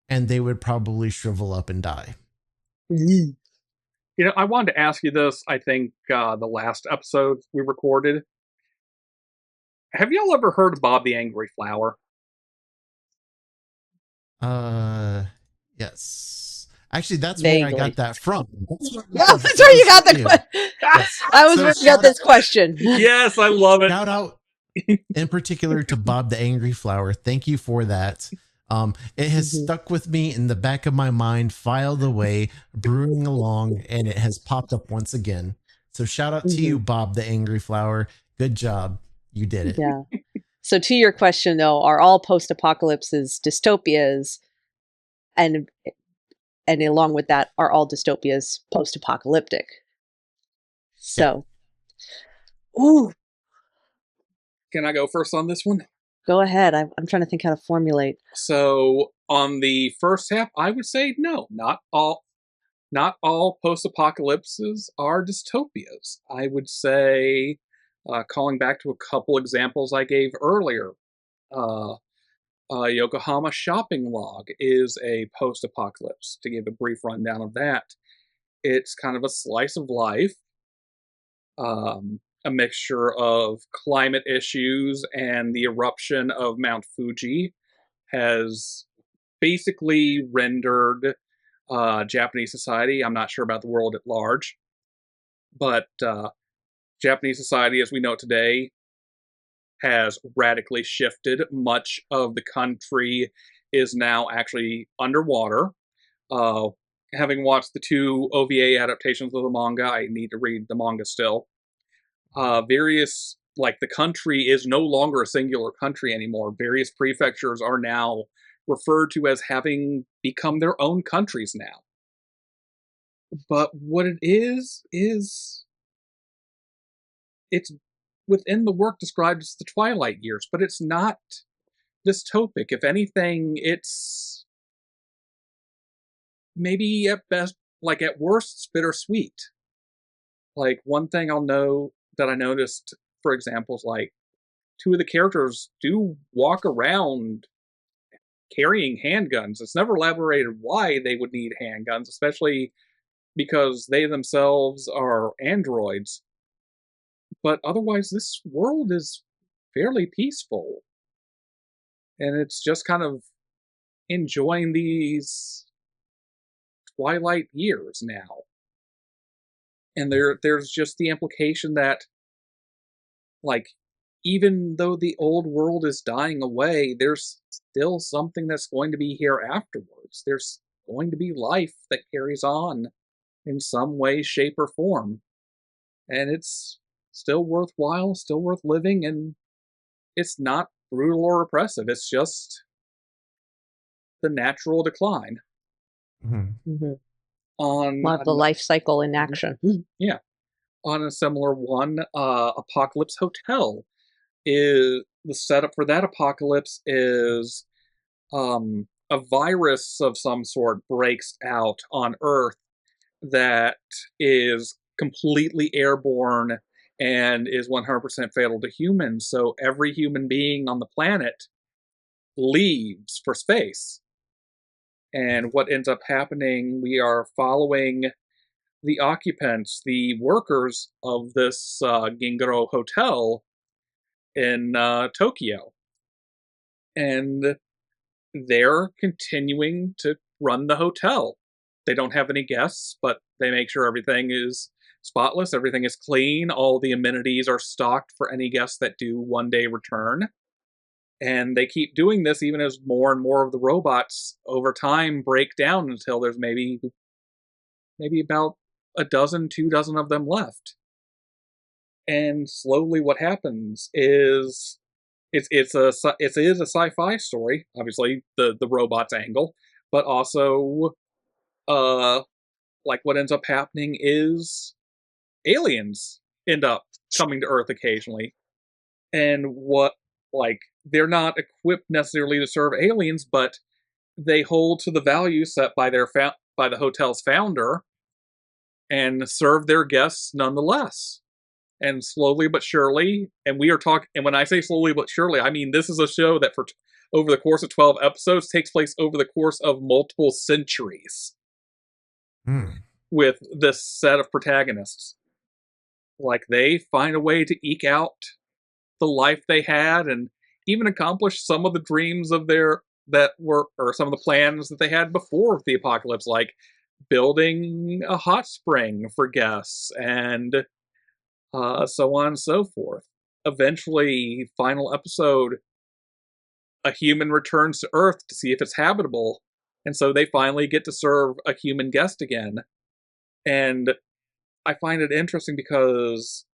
and they would probably shrivel up and die. I wanted to ask you this, I think the last episode we recorded. Have y'all ever heard of Bob the Angry Flower? Yes. Actually, that's where I Vaguely. got that from. Yeah, that's where you got the question. Yes. I was So where you got this question. Yes, I love it. Shout out in particular to Bob the Angry Flower. Thank you for that. It has stuck with me in the back of my mind, filed away, brewing along, and it has popped up once again. So shout out to you, Bob the Angry Flower. Good job. You did it. Yeah. So to your question, though, are all post-apocalypses dystopias? And along with that, are all dystopias post-apocalyptic? So, ooh, Can I go first on this one? go ahead. I'm trying to think how to formulate. So on the first half, I would say no, not all. Not all post-apocalypses are dystopias. I would say, calling back to a couple examples I gave earlier, Yokohama Shopping Log is a post-apocalypse. To give a brief rundown of that, it's kind of a slice of life, a mixture of climate issues and the eruption of Mount Fuji has basically rendered Japanese society, I'm not sure about the world at large, but Japanese society as we know it today has radically shifted. Much of the country is now actually underwater. Uh, Having watched the 2 OVA adaptations of the manga, I need to read the manga still. Various, like, the country is no longer a singular country anymore. Various prefectures are now referred to as having become their own countries now. But what it is it's within the work described as the Twilight Years, but it's not dystopic. If anything, it's maybe at best, like at worst, it's bittersweet. Like, one thing I'll know that I noticed, for example, is like 2 of the characters do walk around carrying handguns. It's never elaborated why they would need handguns, especially because they themselves are androids. But otherwise, this world is fairly peaceful. And it's just kind of enjoying these Twilight years now. And there's just the implication that, like, even though the old world is dying away, there's still something that's going to be here afterwards. There's going to be life that carries on in some way, shape, or form. And it's still worthwhile, still worth living, and it's not brutal or oppressive. It's just the natural decline. On the life cycle in action. Yeah. On a similar one, Apocalypse Hotel is the setup for that apocalypse is a virus of some sort breaks out on Earth that is completely airborne and is 100% fatal to humans. So every human being on the planet leaves for space. And what ends up happening, we are following the occupants, the workers of this Gingaro hotel in Tokyo. And they're continuing to run the hotel. They don't have any guests, but they make sure everything is spotless, everything is clean, all the amenities are stocked for any guests that do one day return. And they keep doing this even as more and more of the robots over time break down until there's maybe about a dozen, 2 dozen of them left. And slowly what happens is it is a sci-fi story, obviously the robots angle, but also like what ends up happening is aliens end up coming to Earth occasionally. And what, like, they're not equipped necessarily to serve aliens, but they hold to the values set by by the hotel's founder and serve their guests nonetheless. And slowly but surely, and we are talking, and when I say slowly but surely, I mean this is a show that for over the course of 12 episodes takes place over the course of multiple centuries with this set of protagonists. Like, they find a way to eke out the life they had, and even accomplished some of the dreams of some of the plans that they had before the apocalypse, like building a hot spring for guests and so on and so forth. Eventually, final episode, a human returns to Earth to see if it's habitable, and so they finally get to serve a human guest again. And I find it interesting because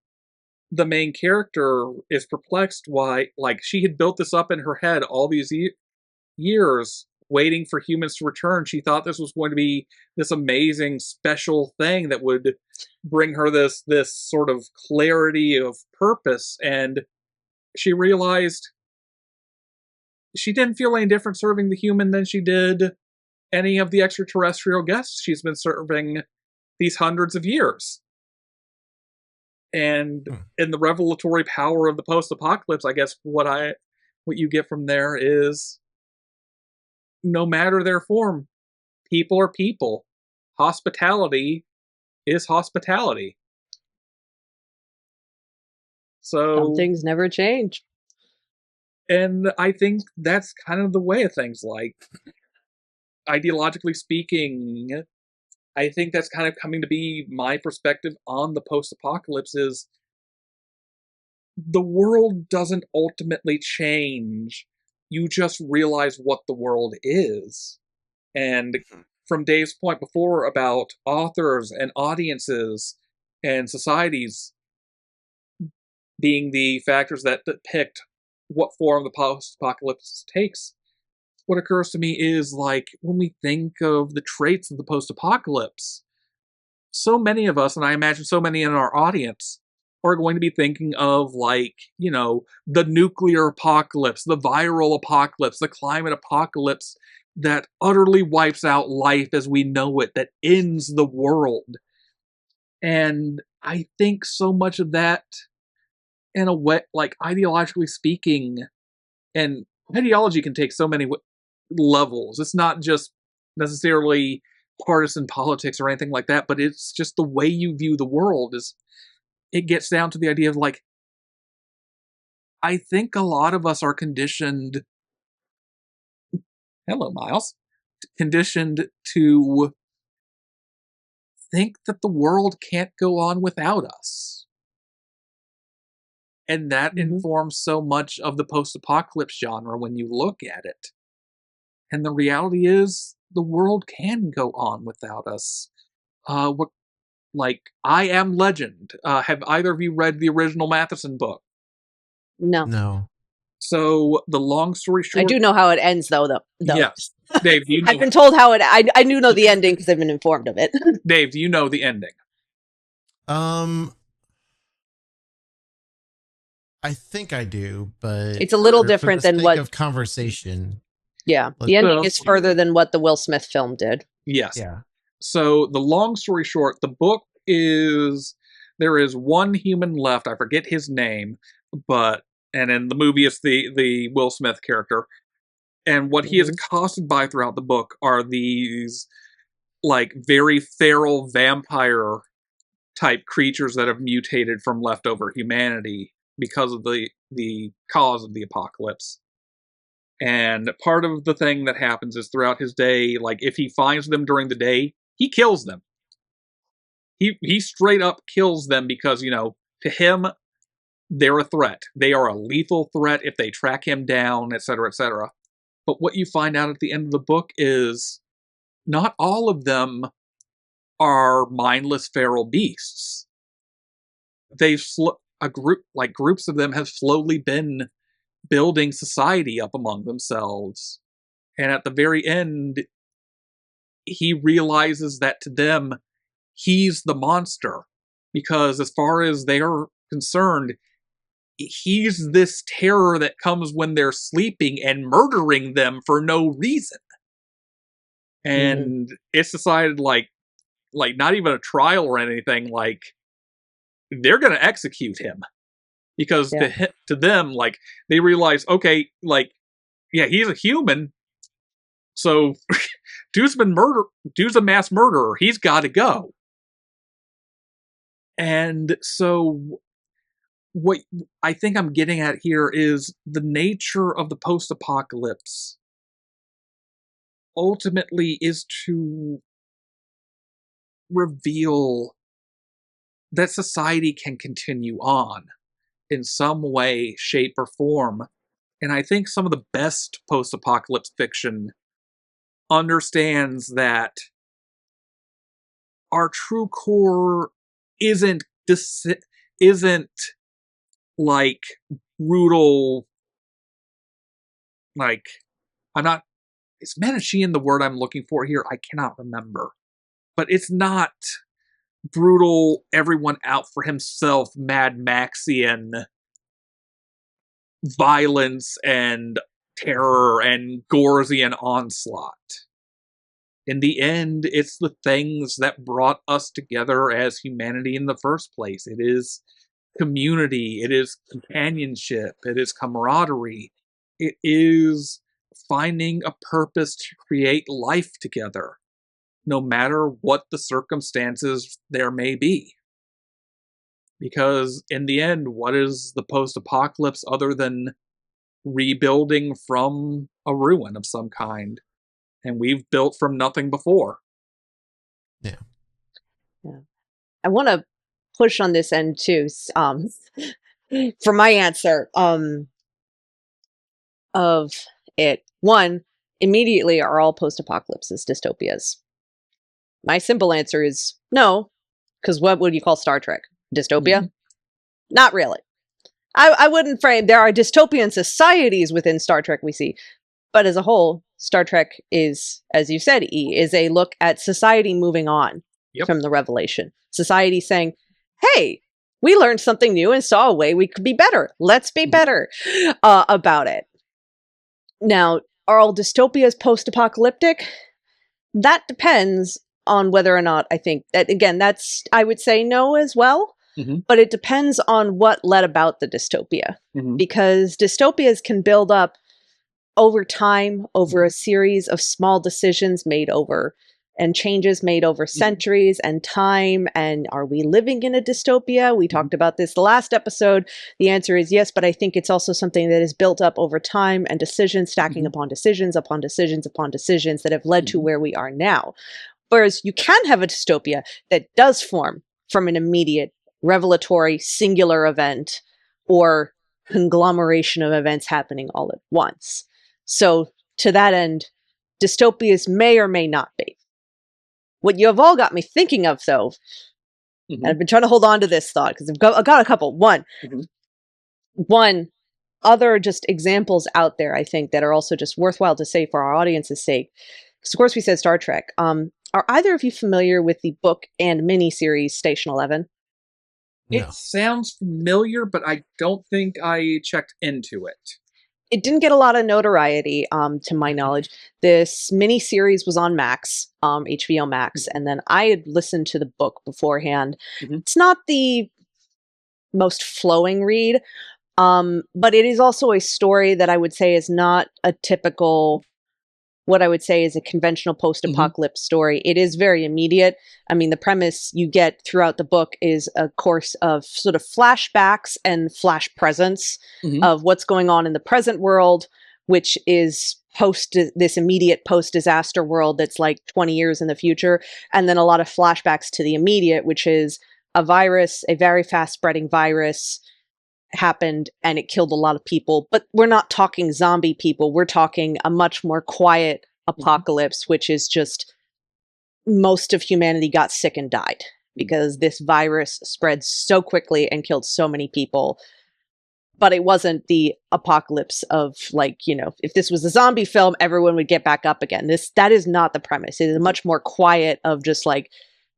the main character is perplexed why, like, she had built this up in her head all these years, waiting for humans to return. She thought this was going to be this amazing special thing that would bring her this sort of clarity of purpose, and she realized she didn't feel any different serving the human than she did any of the extraterrestrial guests she's been serving these hundreds of years. And in the revelatory power of the post-apocalypse, I guess what you get from there is, no matter their form, people are people. Hospitality is hospitality. So some things never change. And I think that's kind of the way of things. Like, ideologically speaking, I think that's kind of coming to be my perspective on the post-apocalypse is the world doesn't ultimately change. You just realize what the world is. And from Dave's point before about authors and audiences and societies being the factors that depict what form the post-apocalypse takes, what occurs to me is, like, when we think of the traits of the post-apocalypse, so many of us, and I imagine so many in our audience, are going to be thinking of, like, you know, the nuclear apocalypse, the viral apocalypse, the climate apocalypse that utterly wipes out life as we know it, that ends the world. And I think so much of that, in a way, like, ideologically speaking, and ideology can take so many levels. It's not just necessarily partisan politics or anything like that, but it's just the way you view the world. It gets down to the idea of, like, I think a lot of us are conditioned, hello Miles, conditioned to think that the world can't go on without us. And that informs so much of the post-apocalypse genre when you look at it. And the reality is, the world can go on without us. Like, I Am Legend. Have either of you read the original Matheson book? No. So, the long story short... I do know how it ends, though. Yes. Dave, do you know... I've been told how it... I do know the ending because I've been informed of it. Dave, do you know the ending? I think I do, but... It's a little different than what... of conversation. Yeah, the ending is further than what the Will Smith film did. Yes. Yeah. So, the long story short, the book is... There is one human left, I forget his name, but... And in the movie, it's the Will Smith character. And what he is accosted by throughout the book are these, like, very feral vampire-type creatures that have mutated from leftover humanity because of the cause of the apocalypse. And part of the thing that happens is throughout his day, like, if he finds them during the day, he kills them. He straight up kills them because, you know, to him, they're a threat. They are a lethal threat if they track him down, etc., etc. But what you find out at the end of the book is not all of them are mindless feral beasts. Groups of them have slowly been building society up among themselves. And at the very end, he realizes that to them, he's the monster. Because as far as they're concerned, he's this terror that comes when they're sleeping and murdering them for no reason. And it's decided, like not even a trial or anything, like, they're gonna execute him. Because to them, like, they realize, okay, like, yeah, he's a human, so dude's a mass murderer, he's gotta go. And so what I think I'm getting at here is the nature of the post-apocalypse ultimately is to reveal that society can continue on in some way, shape, or form. And I think some of the best post-apocalypse fiction understands that our true core isn't like brutal, like, I'm not, is Manichean the word I'm looking for here? I cannot remember. But it's not brutal, everyone out for himself, Mad Maxian violence and terror and Gorzian onslaught. In the end, it's the things that brought us together as humanity in the first place. It is community, it is companionship, it is camaraderie, it is finding a purpose to create life together, no matter what the circumstances there may be. Because in the end, what is the post-apocalypse other than rebuilding from a ruin of some kind? And we've built from nothing before. Yeah. I want to push on this end too. For my answer, of it, one, immediately are all post-apocalypses dystopias? My simple answer is no, because what would you call Star Trek? Dystopia? Mm-hmm. Not really. I wouldn't frame, there are dystopian societies within Star Trek we see, but as a whole, Star Trek is, as you said, E, is a look at society moving on from the revelation. Society saying, hey, we learned something new and saw a way we could be better. Let's be better about it. Now, are all dystopias post-apocalyptic? That depends on whether or not, I think, that, again, that's, I would say no as well. Mm-hmm. But it depends on what led about the dystopia. Mm-hmm. Because dystopias can build up over time, over a series of small decisions made over and changes made over centuries and time. And are we living in a dystopia? We talked about this the last episode. The answer is yes, but I think it's also something that is built up over time and decisions stacking upon decisions, upon decisions, upon decisions that have led to where we are now. Whereas you can have a dystopia that does form from an immediate revelatory singular event or conglomeration of events happening all at once. So to that end, dystopias may or may not be. What you have all got me thinking of, though, and I've been trying to hold on to this thought because I've got a couple. One, other just examples out there, I think, that are also just worthwhile to say for our audience's sake. Because, of course, we said Star Trek. Are either of you familiar with the book and miniseries Station 11? No. It sounds familiar, but I don't think I checked into it. It didn't get a lot of notoriety, to my knowledge. This miniseries was on Max, HBO Max, and then I had listened to the book beforehand. It's not the most flowing read, but it is also a story that I would say is not a typical, what I would say is a conventional post-apocalypse story. It is very immediate. I mean, the premise you get throughout the book is a course of sort of flashbacks and flash presence of what's going on in the present world, which is this immediate post-disaster world that's like 20 years in the future. And then a lot of flashbacks to the immediate, which is a virus, a very fast-spreading virus happened and it killed a lot of people, but we're not talking zombie people. We're talking a much more quiet apocalypse, which is just most of humanity got sick and died because this virus spread so quickly and killed so many people. But it wasn't the apocalypse of, like, you know, if this was a zombie film, everyone would get back up again. That is not the premise. It is much more quiet of just like,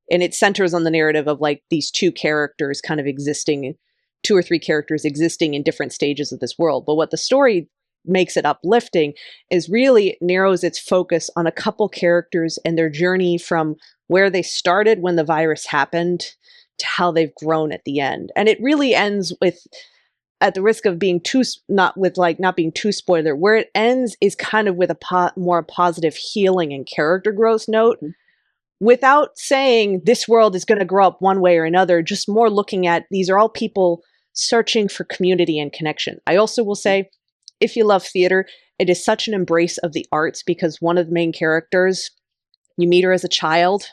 and it centers on the narrative of like these two characters kind of existing, 2 or 3 characters existing in different stages of this world. But what the story makes it uplifting is really narrows its focus on a couple characters and their journey from where they started when the virus happened to how they've grown at the end. And it really ends with, at the risk of being not being too spoiler, where it ends is kind of with a more positive healing and character growth note, without saying this world is going to grow up one way or another, just more looking at these are all people searching for community and connection. I also will say, if you love theater, it is such an embrace of the arts, because one of the main characters, you meet her as a child,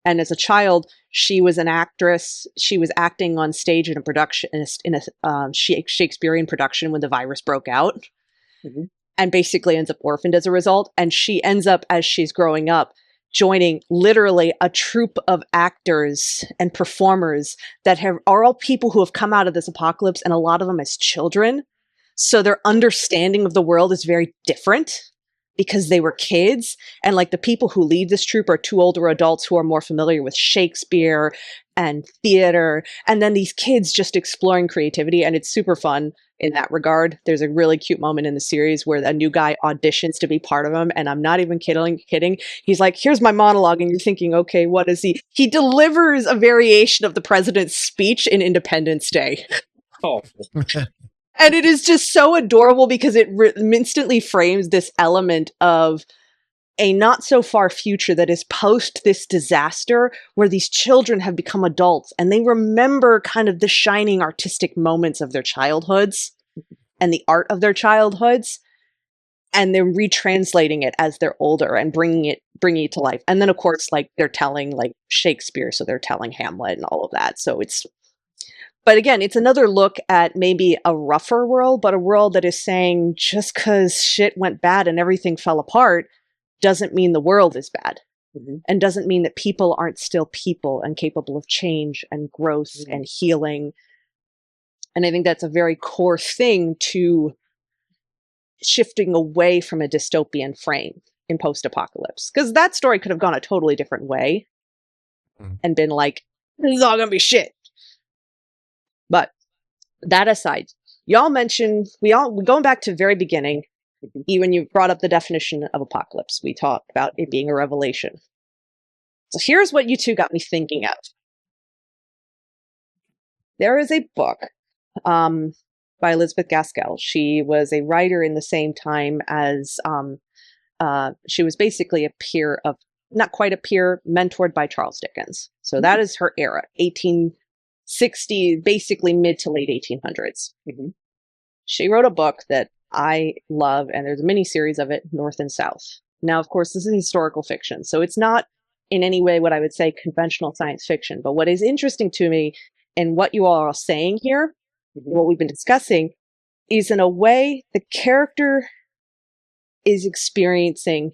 and as a child, she was an actress. She was acting on stage in a production, in a Shakespearean production when the virus broke out, and basically ends up orphaned as a result. And she ends up, as she's growing up, joining literally a troupe of actors and performers that are all people who have come out of this apocalypse, and a lot of them as children. So their understanding of the world is very different because they were kids. And like the people who lead this troupe are two older adults who are more familiar with Shakespeare and theater. And then these kids just exploring creativity. And it's super fun in that regard. There's a really cute moment in the series where a new guy auditions to be part of them. And I'm not even kidding. He's like, here's my monologue. And you're thinking, okay, what is he? He delivers a variation of the president's speech in Independence Day. Oh. And it is just so adorable because it instantly frames this element of a not so far future that is post this disaster, where these children have become adults and they remember kind of the shining artistic moments of their childhoods and the art of their childhoods, and they're retranslating it as they're older and bringing it to life. And then of course, like, they're telling like Shakespeare, so they're telling Hamlet and all of that. So but again, it's another look at maybe a rougher world, but a world that is saying just because shit went bad and everything fell apart doesn't mean the world is bad, and doesn't mean that people aren't still people and capable of change and growth and healing. And I think that's a very core thing to shifting away from a dystopian frame in post-apocalypse, because that story could have gone a totally different way and been like, this is all gonna be shit. But that aside, y'all mentioned, we're going back to the very beginning, even you brought up the definition of apocalypse. We talked about it being a revelation. So here's what you two got me thinking of. There is a book by Elizabeth Gaskell. She was a writer in the same time as, she was basically a peer of, not quite a peer, mentored by Charles Dickens. So that is her era, 1860, basically mid to late 1800s. She wrote a book that I love, and there's a mini series of it, North and South. Now, of course, this is historical fiction, so it's not in any way what I would say conventional science fiction. But what is interesting to me, and what you all are saying here, what we've been discussing, is in a way the character is experiencing,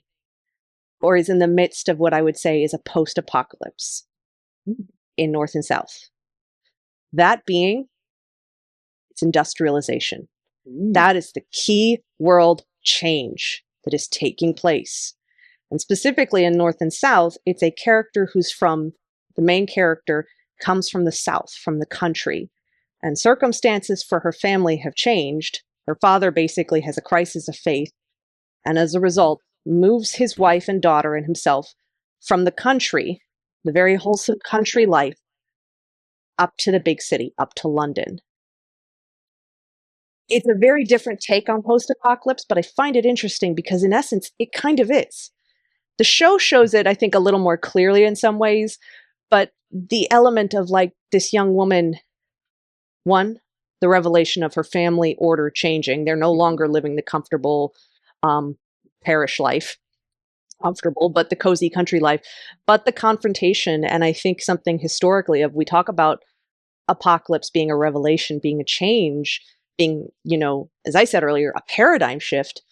or is in the midst of what I would say is a post-apocalypse in North and South. That being, it's industrialization. That is the key world change that is taking place. And specifically in North and South, it's a character the main character comes from the South, from the country. And circumstances for her family have changed. Her father basically has a crisis of faith, and as a result, moves his wife and daughter and himself from the country, the very wholesome country life, up to the big city, up to London. It's a very different take on post-apocalypse, but I find it interesting because in essence, it kind of is. The show shows it, I think, a little more clearly in some ways, but the element of like this young woman, one, the revelation of her family order changing. They're no longer living the comfortable parish life, comfortable, but the cozy country life, but the confrontation. And I think something historically we talk about apocalypse being a revelation, being a change, being, as I said earlier, a paradigm shift.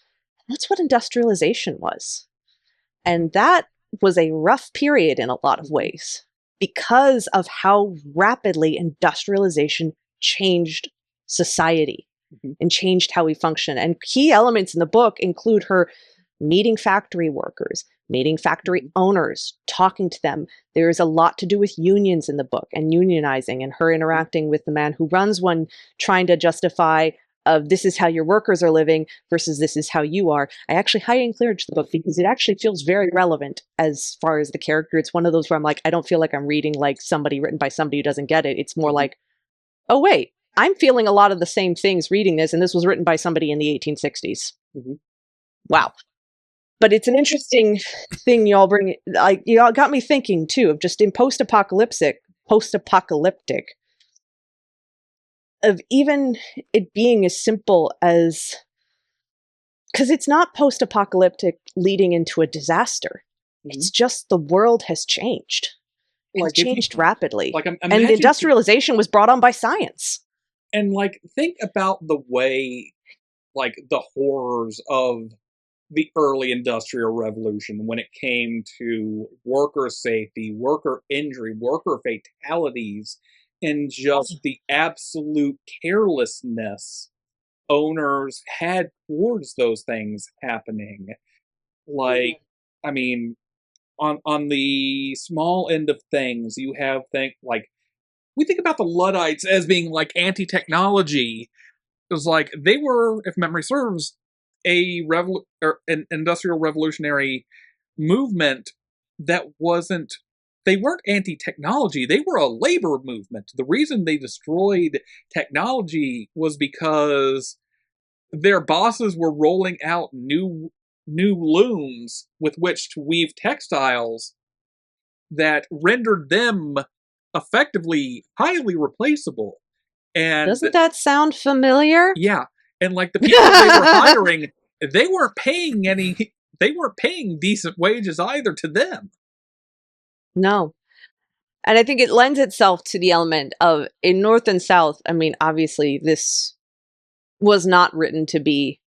That's what industrialization was. And that was a rough period in a lot of ways because of how rapidly industrialization changed society and changed how we function. And key elements in the book include her meeting factory workers, meeting factory owners, talking to them. There's a lot to do with unions in the book and unionizing, and her interacting with the man who runs one, trying to justify this is how your workers are living versus this is how you are. I actually highly encourage the book because it actually feels very relevant as far as the character. It's one of those where I'm like, I don't feel like I'm reading like somebody written by somebody who doesn't get it. It's more like, oh wait, I'm feeling a lot of the same things reading this, and this was written by somebody in the 1860s. Wow. But it's an interesting thing y'all bring. Like, y'all got me thinking too of just in post-apocalyptic, of even it being as simple as, because it's not post-apocalyptic leading into a disaster. It's just the world has changed. It's changed rapidly. And industrialization was brought on by science. And like, think about the way, like, the horrors of the early industrial revolution when it came to worker safety, worker injury, worker fatalities, and just the absolute carelessness owners had towards those things happening. Like, I mean, on the small end of things, you have like, we think about the Luddites as being like anti-technology. It was like they were, if memory serves, an industrial revolutionary movement that wasn't. They weren't anti-technology. They were a labor movement. The reason they destroyed technology was because their bosses were rolling out new looms with which to weave textiles that rendered them effectively highly replaceable. And doesn't that sound familiar? Yeah. And like the people they were hiring, they weren't paying decent wages either to them. No. And I think it lends itself to the element of, in North and South, I mean, obviously this was not written to be,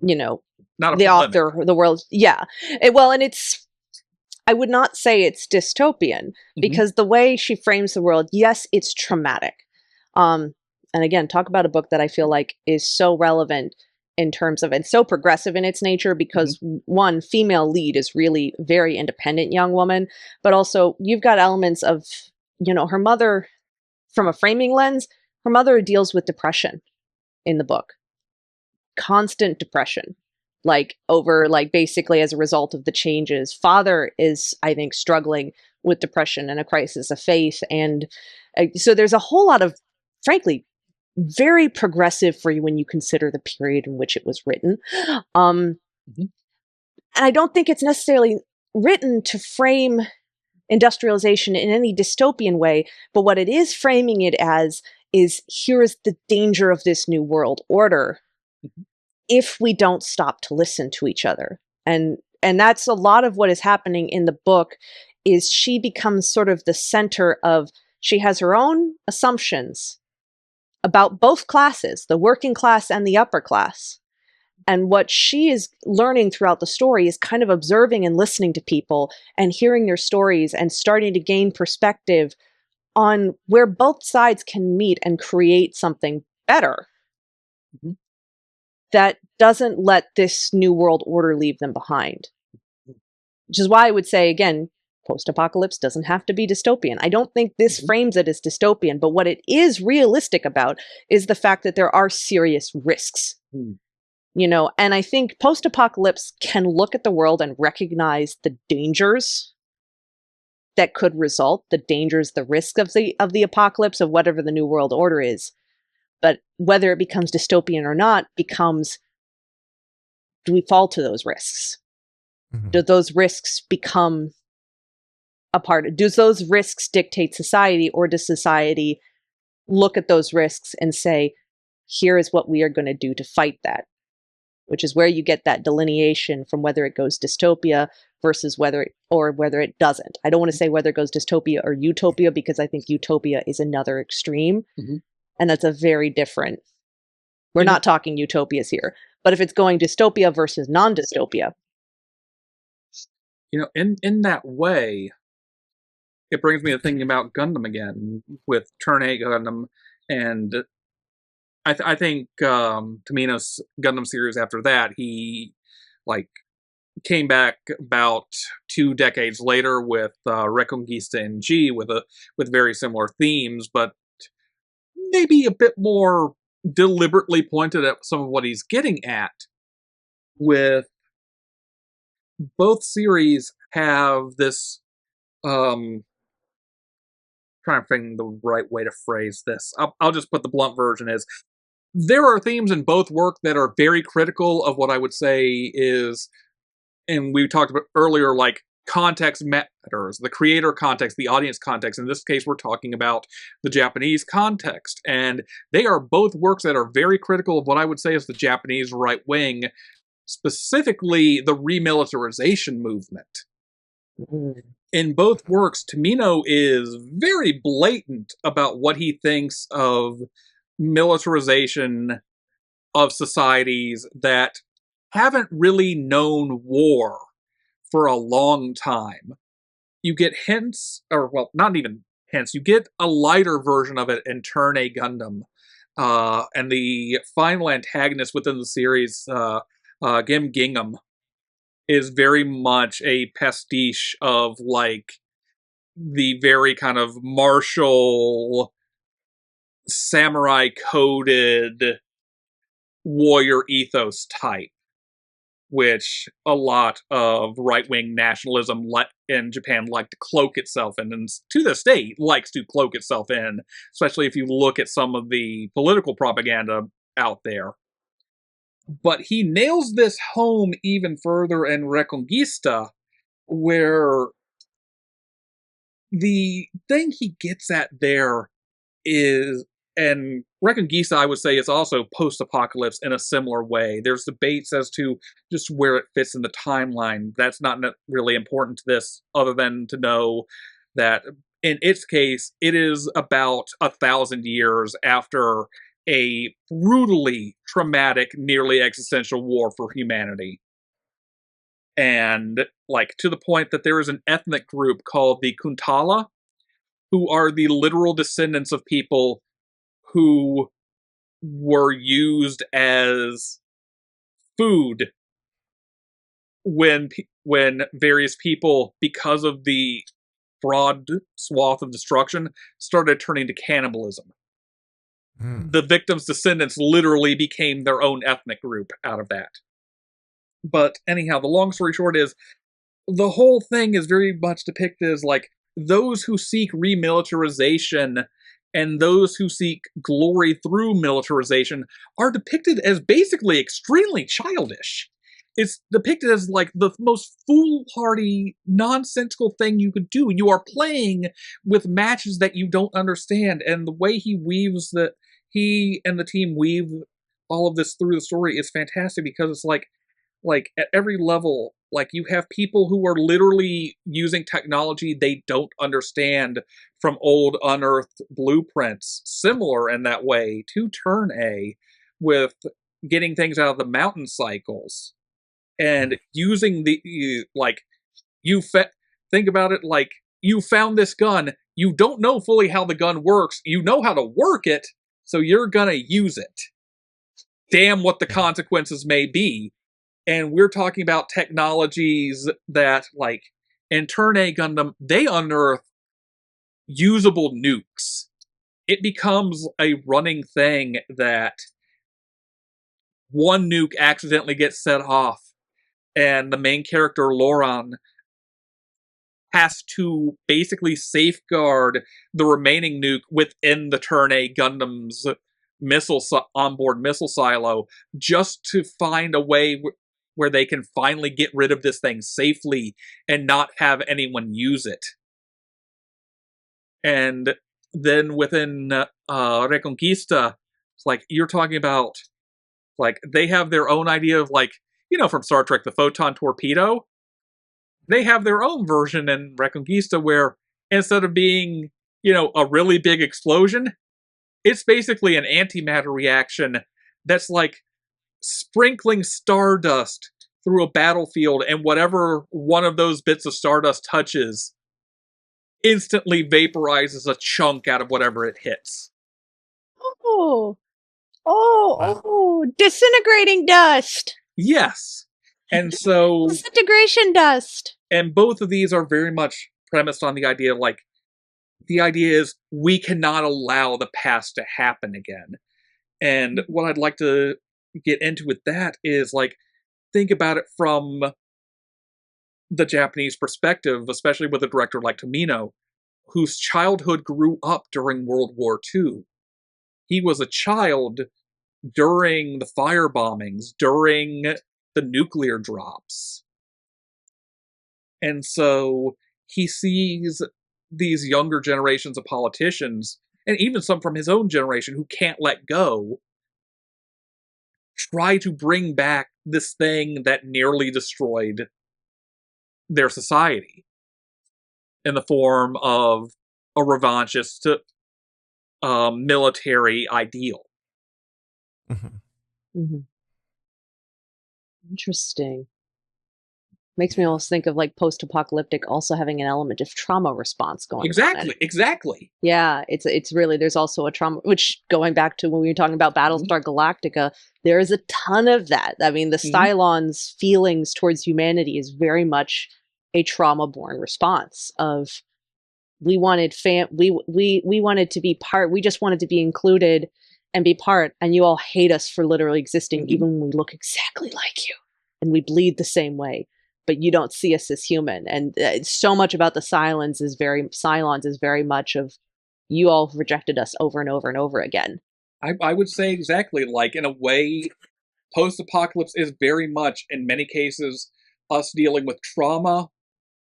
not the author, the world. Yeah. And it's, I would not say it's dystopian, because the way she frames the world, yes, it's traumatic. And again, talk about a book that I feel like is so relevant in terms of, and so progressive in its nature, because one, female lead is really very independent young woman, but also you've got elements of, her mother, from a framing lens, her mother deals with depression in the book. Constant depression, basically as a result of the changes. Father is, I think, struggling with depression and a crisis of faith. And so there's a whole lot of, frankly, very progressive for you when you consider the period in which it was written. And I don't think it's necessarily written to frame industrialization in any dystopian way, but what it is framing it as is, here is the danger of this new world order if we don't stop to listen to each other. And that's a lot of what is happening in the book, is she becomes sort of the center of, she has her own assumptions about both classes, the working class and the upper class. And what she is learning throughout the story is kind of observing and listening to people and hearing their stories and starting to gain perspective on where both sides can meet and create something better that doesn't let this new world order leave them behind. Which is why I would say, again, post-apocalypse doesn't have to be dystopian. I don't think this frames it as dystopian, but what it is realistic about is the fact that there are serious risks. And I think post-apocalypse can look at the world and recognize the dangers that could result, the dangers, the risk of the apocalypse, of whatever the new world order is. But whether it becomes dystopian or not becomes, do we fall to those risks? Do those risks become a part? Does those risks dictate society, or does society look at those risks and say, here is what we are going to do to fight that? Which is where you get that delineation from whether it goes dystopia versus whether it doesn't. I don't want to say whether it goes dystopia or utopia, because I think utopia is another extreme. And that's a very different, we're not talking utopias here. But if it's going dystopia versus non-dystopia. In that way, it brings me to thinking about Gundam again, with Turn A Gundam, and I think Tomino's Gundam series after that, he came back about 2 decades later with Reconquista in G with very similar themes, but maybe a bit more deliberately pointed at some of what he's getting at. With both series have this, trying to think the right way to phrase this. I'll just put the blunt version as, there are themes in both work that are very critical of what I would say is, and we talked about earlier, like context matters, the creator context, the audience context. In this case, we're talking about the Japanese context. And they are both works that are very critical of what I would say is the Japanese right wing, specifically the remilitarization movement. In both works, Tomino is very blatant about what he thinks of militarization of societies that haven't really known war for a long time. You get hints, or well, not even hints, you get a lighter version of it in Turn A Gundam. And the final antagonist within the series, Gim Gingham, is very much a pastiche of like the very kind of martial, samurai coded warrior ethos type, which a lot of right-wing nationalism in Japan like to cloak itself in, and to this day likes to cloak itself in, especially if you look at some of the political propaganda out there. But he nails this home even further in Reconquista, where the thing he gets at there is, and Reconquista, I would say, is also post-apocalypse in a similar way. There's debates as to just where it fits in the timeline. That's not really important to this, other than to know that in its case, it is about 1,000 years after a brutally traumatic, nearly existential war for humanity. And, like, to the point that there is an ethnic group called the Kuntala, who are the literal descendants of people who were used as food when various people, because of the broad swath of destruction, started turning to cannibalism. The victims' descendants literally became their own ethnic group out of that. But anyhow, the long story short is, the whole thing is very much depicted as like those who seek remilitarization and those who seek glory through militarization are depicted as basically extremely childish. It's depicted as like the most foolhardy, nonsensical thing you could do. You are playing with matches that you don't understand, and the way he and the team weave all of this through the story is fantastic, because it's like at every level, like you have people who are literally using technology they don't understand from old unearthed blueprints, similar in that way to Turn A, with getting things out of the mountain cycles and using the think about it like you found this gun, you don't know fully how the gun works, you know how to work it, so you're gonna use it. Damn what the consequences may be. And we're talking about technologies that, like, in Turn A Gundam, they unearth usable nukes. It becomes a running thing that one nuke accidentally gets set off, and the main character, Loran, has to basically safeguard the remaining nuke within the Turn A Gundam's onboard missile silo, just to find a way where they can finally get rid of this thing safely and not have anyone use it. And then within Reconquista, it's like you're talking about, like, they have their own idea of, like, from Star Trek, the photon torpedo. They have their own version in Reconquista where instead of being, a really big explosion, it's basically an antimatter reaction that's like sprinkling stardust through a battlefield, and whatever one of those bits of stardust touches instantly vaporizes a chunk out of whatever it hits. Wow. Disintegrating dust. Yes. And so disintegration dust. And both of these are very much premised on the idea is we cannot allow the past to happen again. And what I'd like to get into with that is, like, think about it from the Japanese perspective, especially with a director like Tomino, whose childhood grew up during World War II. He was a child during the fire bombings, during the nuclear drops. And so he sees these younger generations of politicians, and even some from his own generation who can't let go, try to bring back this thing that nearly destroyed their society in the form of a revanchist military ideal. Interesting. Makes me almost think of like post-apocalyptic also having an element of trauma response going on. Exactly. Yeah, it's really, there's also a trauma, which going back to when we were talking about Battlestar Galactica, there is a ton of that. I mean, the Cylons' feelings towards humanity is very much a trauma-born response of we wanted we wanted to be part, we just wanted to be included and be part, and you all hate us for literally existing even when we look exactly like you and we bleed the same way, but you don't see us as human. And so much about the Cylons is very much of you all rejected us over and over and over again. I would say exactly, like, in a way, post-apocalypse is very much, in many cases, us dealing with trauma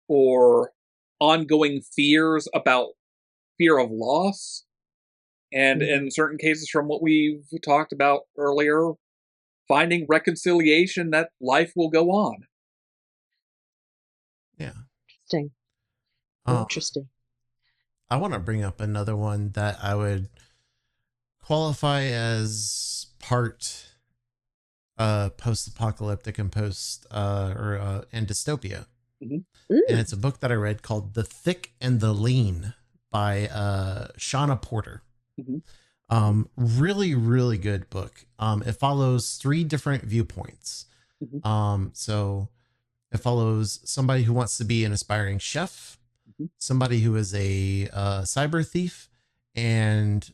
or ongoing fears about fear of loss. And in certain cases, from what we've talked about earlier, finding reconciliation that life will go on. Yeah. Interesting. Interesting. I want to bring up another one that I would qualify as part post-apocalyptic and and dystopia. And it's a book that I read called The Thick and the Lean by Shauna Porter. Really, really good book. It follows 3 different viewpoints. So it follows somebody who wants to be an aspiring chef, somebody who is a cyber thief, and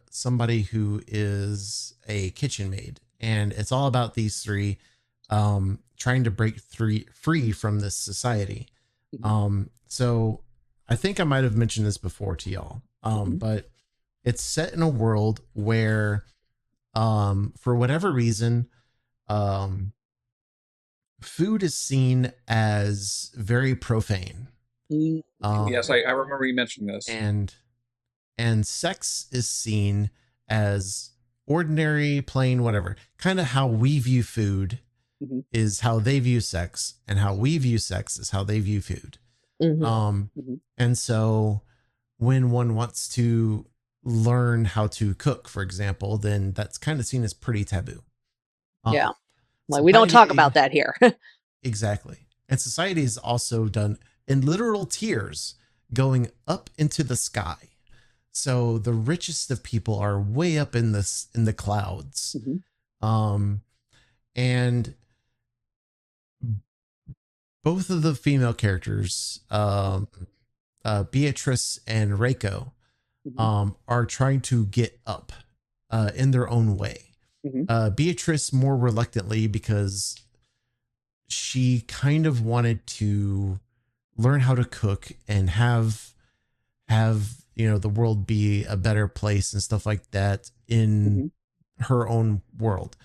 somebody who is a kitchen maid. And it's all about these 3 trying to break free from this society. So I think I might have mentioned this before to y'all, but it's set in a world where, for whatever reason, food is seen as very profane. Yes, I remember you mentioning this. And sex is seen as ordinary, plain, whatever. Kind of how we view food is how they view sex, and how we view sex is how they view food. And so when one wants to learn how to cook, for example, then that's kind of seen as pretty taboo. Yeah. Like, we don't talk about that here. Exactly. And society is also done in literal tiers going up into the sky. So the richest of people are way up in the clouds. And both of the female characters, Beatrice and Reiko, are trying to get up in their own way. Beatrice more reluctantly, because she kind of wanted to learn how to cook and have the world be a better place and stuff like that in her own world,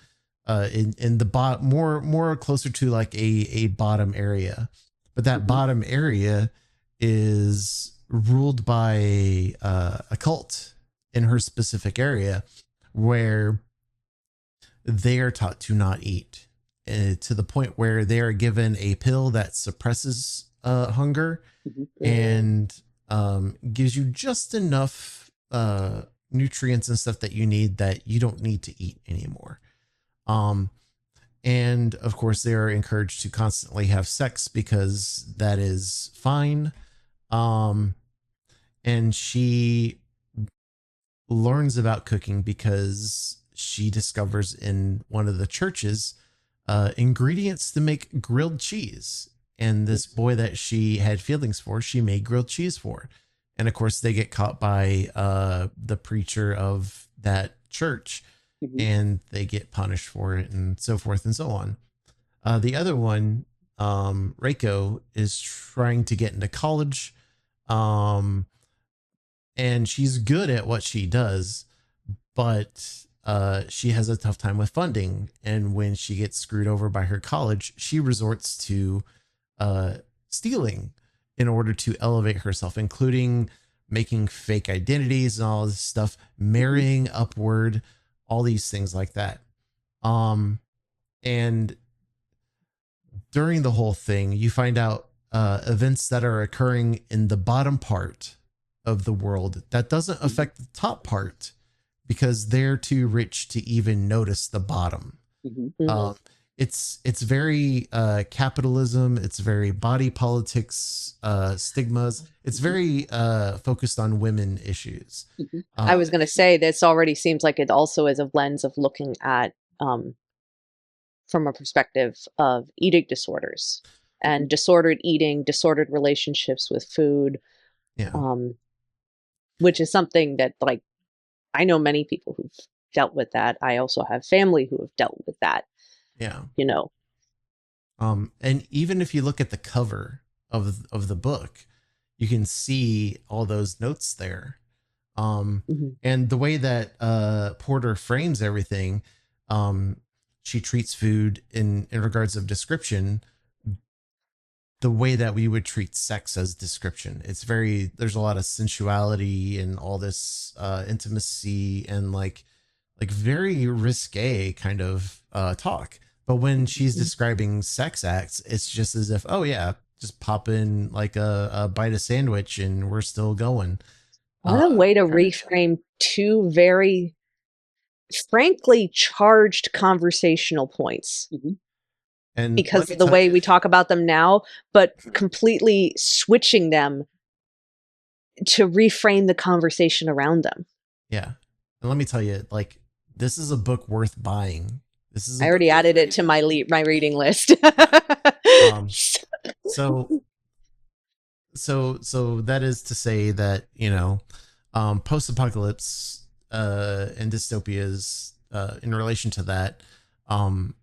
in the more closer to like a bottom area. But that bottom area is ruled by a cult in her specific area, where they are taught to not eat, to the point where they are given a pill that suppresses hunger and gives you just enough nutrients and stuff that you need, that you don't need to eat anymore. And of course they are encouraged to constantly have sex because that is fine. And she learns about cooking because she discovers in one of the churches ingredients to make grilled cheese. And this boy that she had feelings for, she made grilled cheese for. And of course they get caught by the preacher of that church, and they get punished for it and so forth and so on. The other one, Reiko, is trying to get into college. And she's good at what she does, but she has a tough time with funding. And when she gets screwed over by her college, she resorts to stealing in order to elevate herself, including making fake identities and all this stuff, marrying upward, all these things like that. And during the whole thing, you find out events that are occurring in the bottom part of the world that doesn't affect the top part because they're too rich to even notice the bottom. It's very capitalism. It's very body politics, stigmas. It's very focused on women issues. I was going to say this already seems like it also is a lens of looking at from a perspective of eating disorders and disordered eating, disordered relationships with food, which is something that, like, I know many people who've dealt with that. I also have family who have dealt with that. Yeah. You know. And even if you look at the cover of the book, you can see all those notes there. And the way that Porter frames everything, she treats food in regards of description the way that we would treat sex as description. It's there's a lot of sensuality and all this intimacy and like very risque kind of talk. But when she's describing sex acts, it's just as if, oh yeah, just pop in like a bite of sandwich and we're still going. What a way to reframe two very frankly charged conversational points. And because of the way we talk about them now, but completely switching them to reframe the conversation around them. Yeah. And let me tell you, like, this is a book worth buying. I already added it to my reading list. So that is to say that, you know, post-apocalypse and dystopias in relation to that can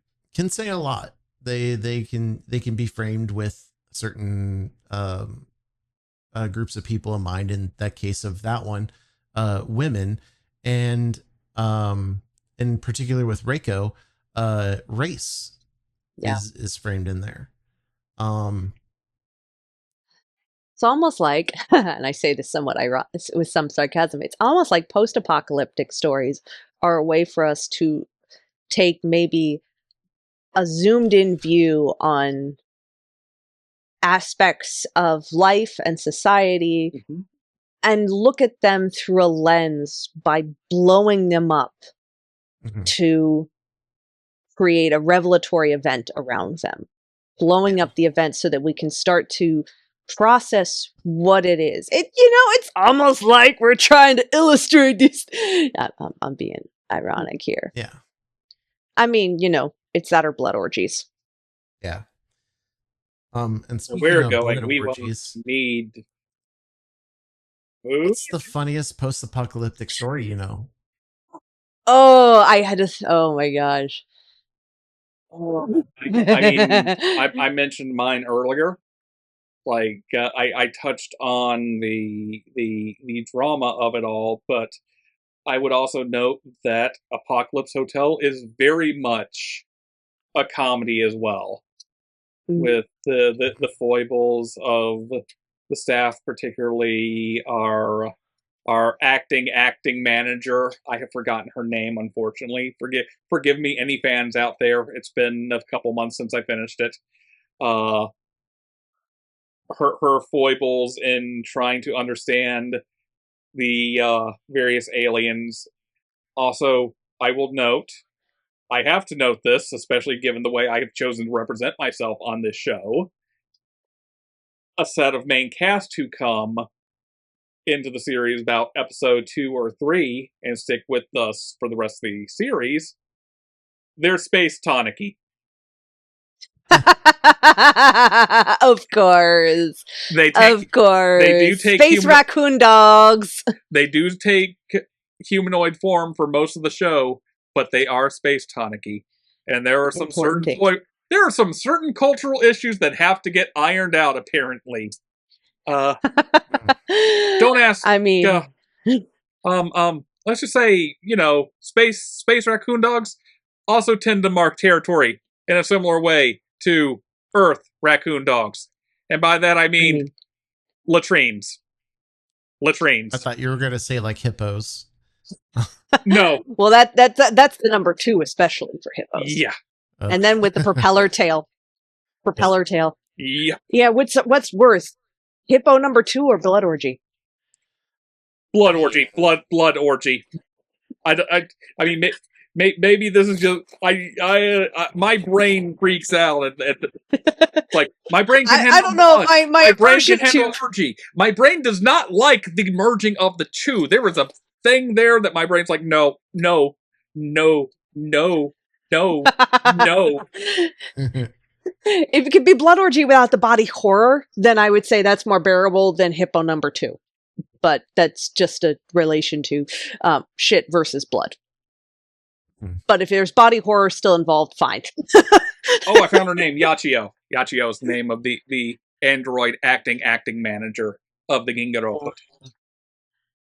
say a lot. They can be framed with certain groups of people in mind. In that case of that one, women, and in particular with Reiko, race is framed in there. It's almost like, and I say this somewhat with some sarcasm, it's almost like post-apocalyptic stories are a way for us to take maybe a zoomed-in view on aspects of life and society and look at them through a lens by blowing them up to create a revelatory event around them. Blowing up the event so that we can start to process what it is. It's almost like we're trying to illustrate this. I'm being ironic here. Yeah. I mean, it's that or blood orgies. Yeah. And speaking we're of going, blood we orgies, won't need. What's the funniest post-apocalyptic story you know? Oh, I had to. Oh my gosh. I mean, I mentioned mine earlier. Like I touched on the drama of it all, but I would also note that Apocalypse Hotel is very much a comedy as well, with the foibles of the staff, particularly our acting manager. I have forgotten her name, unfortunately. Forgive me, any fans out there. It's been a couple months since I finished it. Her foibles in trying to understand the various aliens. Also, I have to note this, especially given the way I have chosen to represent myself on this show. A set of main cast who come into the series about episode 2 or 3 and stick with us for the rest of the series, they're space Tanuki. Of course. They do take space raccoon dogs. They do take humanoid form for most of the show, but they are space Tanuki. And there are some certain cultural issues that have to get ironed out, apparently. Don't ask. I mean, let's just say, space raccoon dogs also tend to mark territory in a similar way to Earth raccoon dogs. And by that I mean latrines. Latrines. I thought you were going to say like hippos. No. Well, that's the number 2, especially for hippos. Yeah. And then with the propeller tail. Propeller tail. Yeah. Yeah, what's worse? Hippo number 2 or blood orgy? Blood orgy. Blood orgy. I mean, maybe this is just my brain freaks out at the, like my brain can handle. I don't know. My brain can handle orgy. My brain does not like the merging of the two. There was a thing there that my brain's like, no. If it could be blood orgy without the body horror, then I would say that's more bearable than hippo number 2. But that's just a relation to shit versus blood. But if there's body horror still involved, fine. Oh, I found her name, Yachio. Yachio is the name of the android acting manager of the Ginga robot.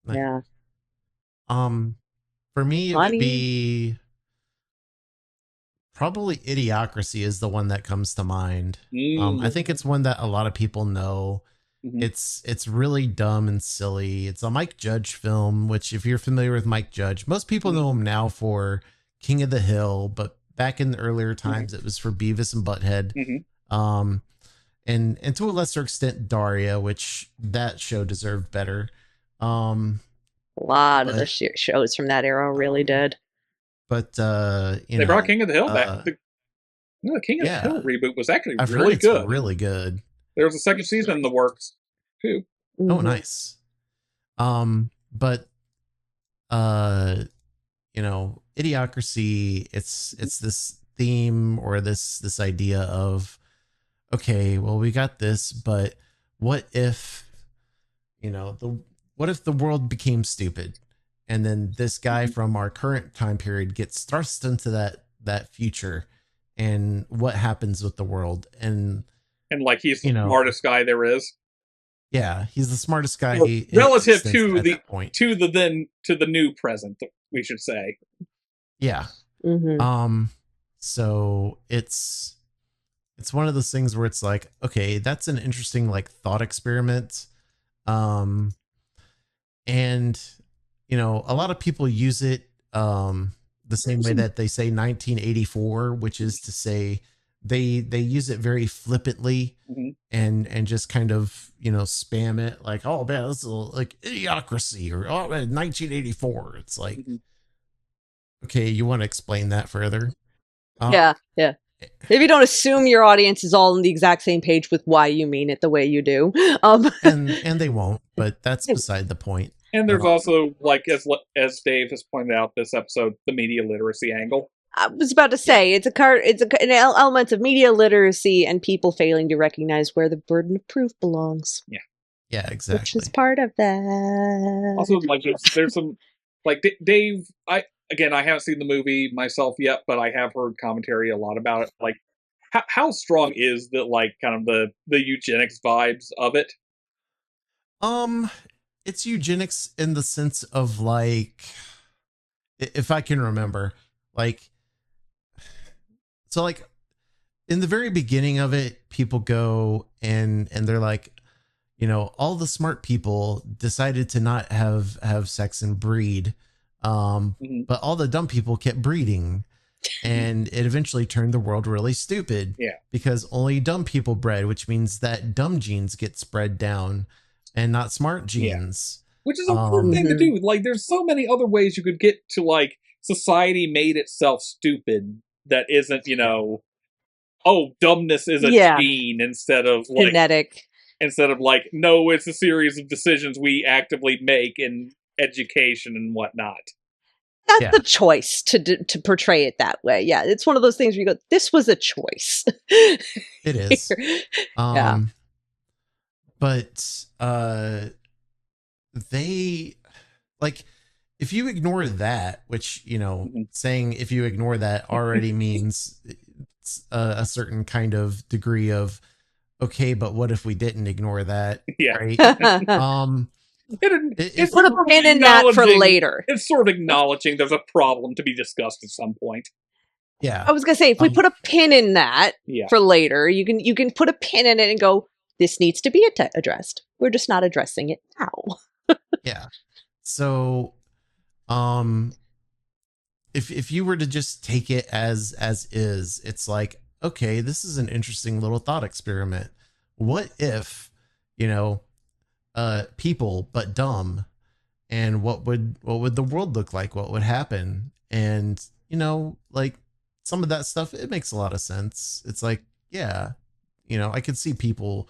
Yeah. For me, it would be probably Idiocracy is the one that comes to mind. I think it's one that a lot of people know. Mm-hmm. It's really dumb and silly. It's a Mike Judge film, which if you're familiar with Mike Judge, most people know him now for King of the Hill, but back in the earlier times, it was for Beavis and Butthead. Mm-hmm. And to a lesser extent, Daria, which that show deserved better. A lot of the shows from that era really did. But they brought King of the Hill back. The King of the Hill reboot was actually really good. Really good. There was a second season in the works too. Mm-hmm. Oh, nice. But Idiocracy, it's this theme or this idea of, okay, well, we got this, but what if the world became stupid, and then this guy from our current time period gets thrust into that future, and what happens with the world, and like he's the smartest guy there is. Yeah, he's the smartest guy relative to the new present, we should say. Yeah. Mm-hmm. So it's one of those things where it's like, okay, that's an interesting like thought experiment. And a lot of people use it the same way that they say 1984, which is to say they use it very flippantly. Mm-hmm. and just kind of spam it like, oh man, this is like Idiocracy, or 1984. It's like, okay, you want to explain that further? Yeah. Maybe don't assume your audience is all on the exact same page with why you mean it the way you do. And they won't, but that's beside the point. And there's also, like, as Dave has pointed out this episode, the media literacy angle. I was about to say, it's an element of media literacy and people failing to recognize where the burden of proof belongs. Yeah, exactly. Which is part of that. Also, like, there's some, like, Dave, I haven't seen the movie myself yet, but I have heard commentary a lot about it. Like, how strong is the, like, kind of the eugenics vibes of it? It's eugenics in the sense of, like, if I can remember, like, so like in the very beginning of it, people go and they're like, all the smart people decided to not have sex and breed. But all the dumb people kept breeding, and it eventually turned the world really stupid. Yeah. Because only dumb people bred, which means that dumb genes get spread down and not smart genes. Yeah. Which is a important thing to do. Like, there's so many other ways you could get to, like, society made itself stupid that isn't, dumbness is a gene instead of, like, genetic. Instead of, like, no, it's a series of decisions we actively make in education and whatnot. That's the choice to portray it that way. Yeah, it's one of those things where you go, this was a choice. It is. But they, like, if you ignore that, which, saying if you ignore that already means it's a certain kind of degree of, okay, but what if we didn't ignore that? Yeah. Right? It's put a pin in that for later. It's sort of acknowledging there's a problem to be discussed at some point. Yeah. I was going to say, if we put a pin in that for later, you can put a pin in it and go, this needs to be addressed. We're just not addressing it now. Yeah. So, if you were to just take it as is, it's like, okay, this is an interesting little thought experiment. What if, people but dumb, and what would the world look like? What would happen? And like some of that stuff, it makes a lot of sense. It's like, yeah, I could see people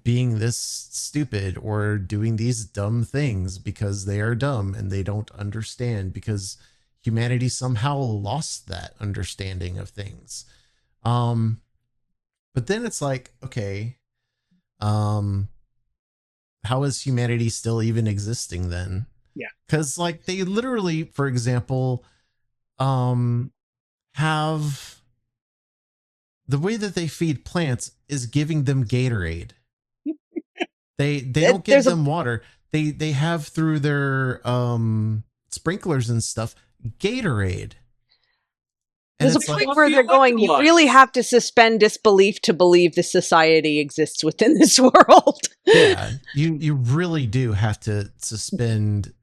being this stupid or doing these dumb things because they are dumb and they don't understand, because humanity somehow lost that understanding of things. But then it's like, okay, how is humanity still even existing then? Yeah. Because like they literally, for example, have the way that they feed plants is giving them Gatorade. They don't give them water. They have through their sprinklers and stuff Gatorade. And there's a point where they're going, you really have to suspend disbelief to believe this society exists within this world. Yeah, you really do have to suspend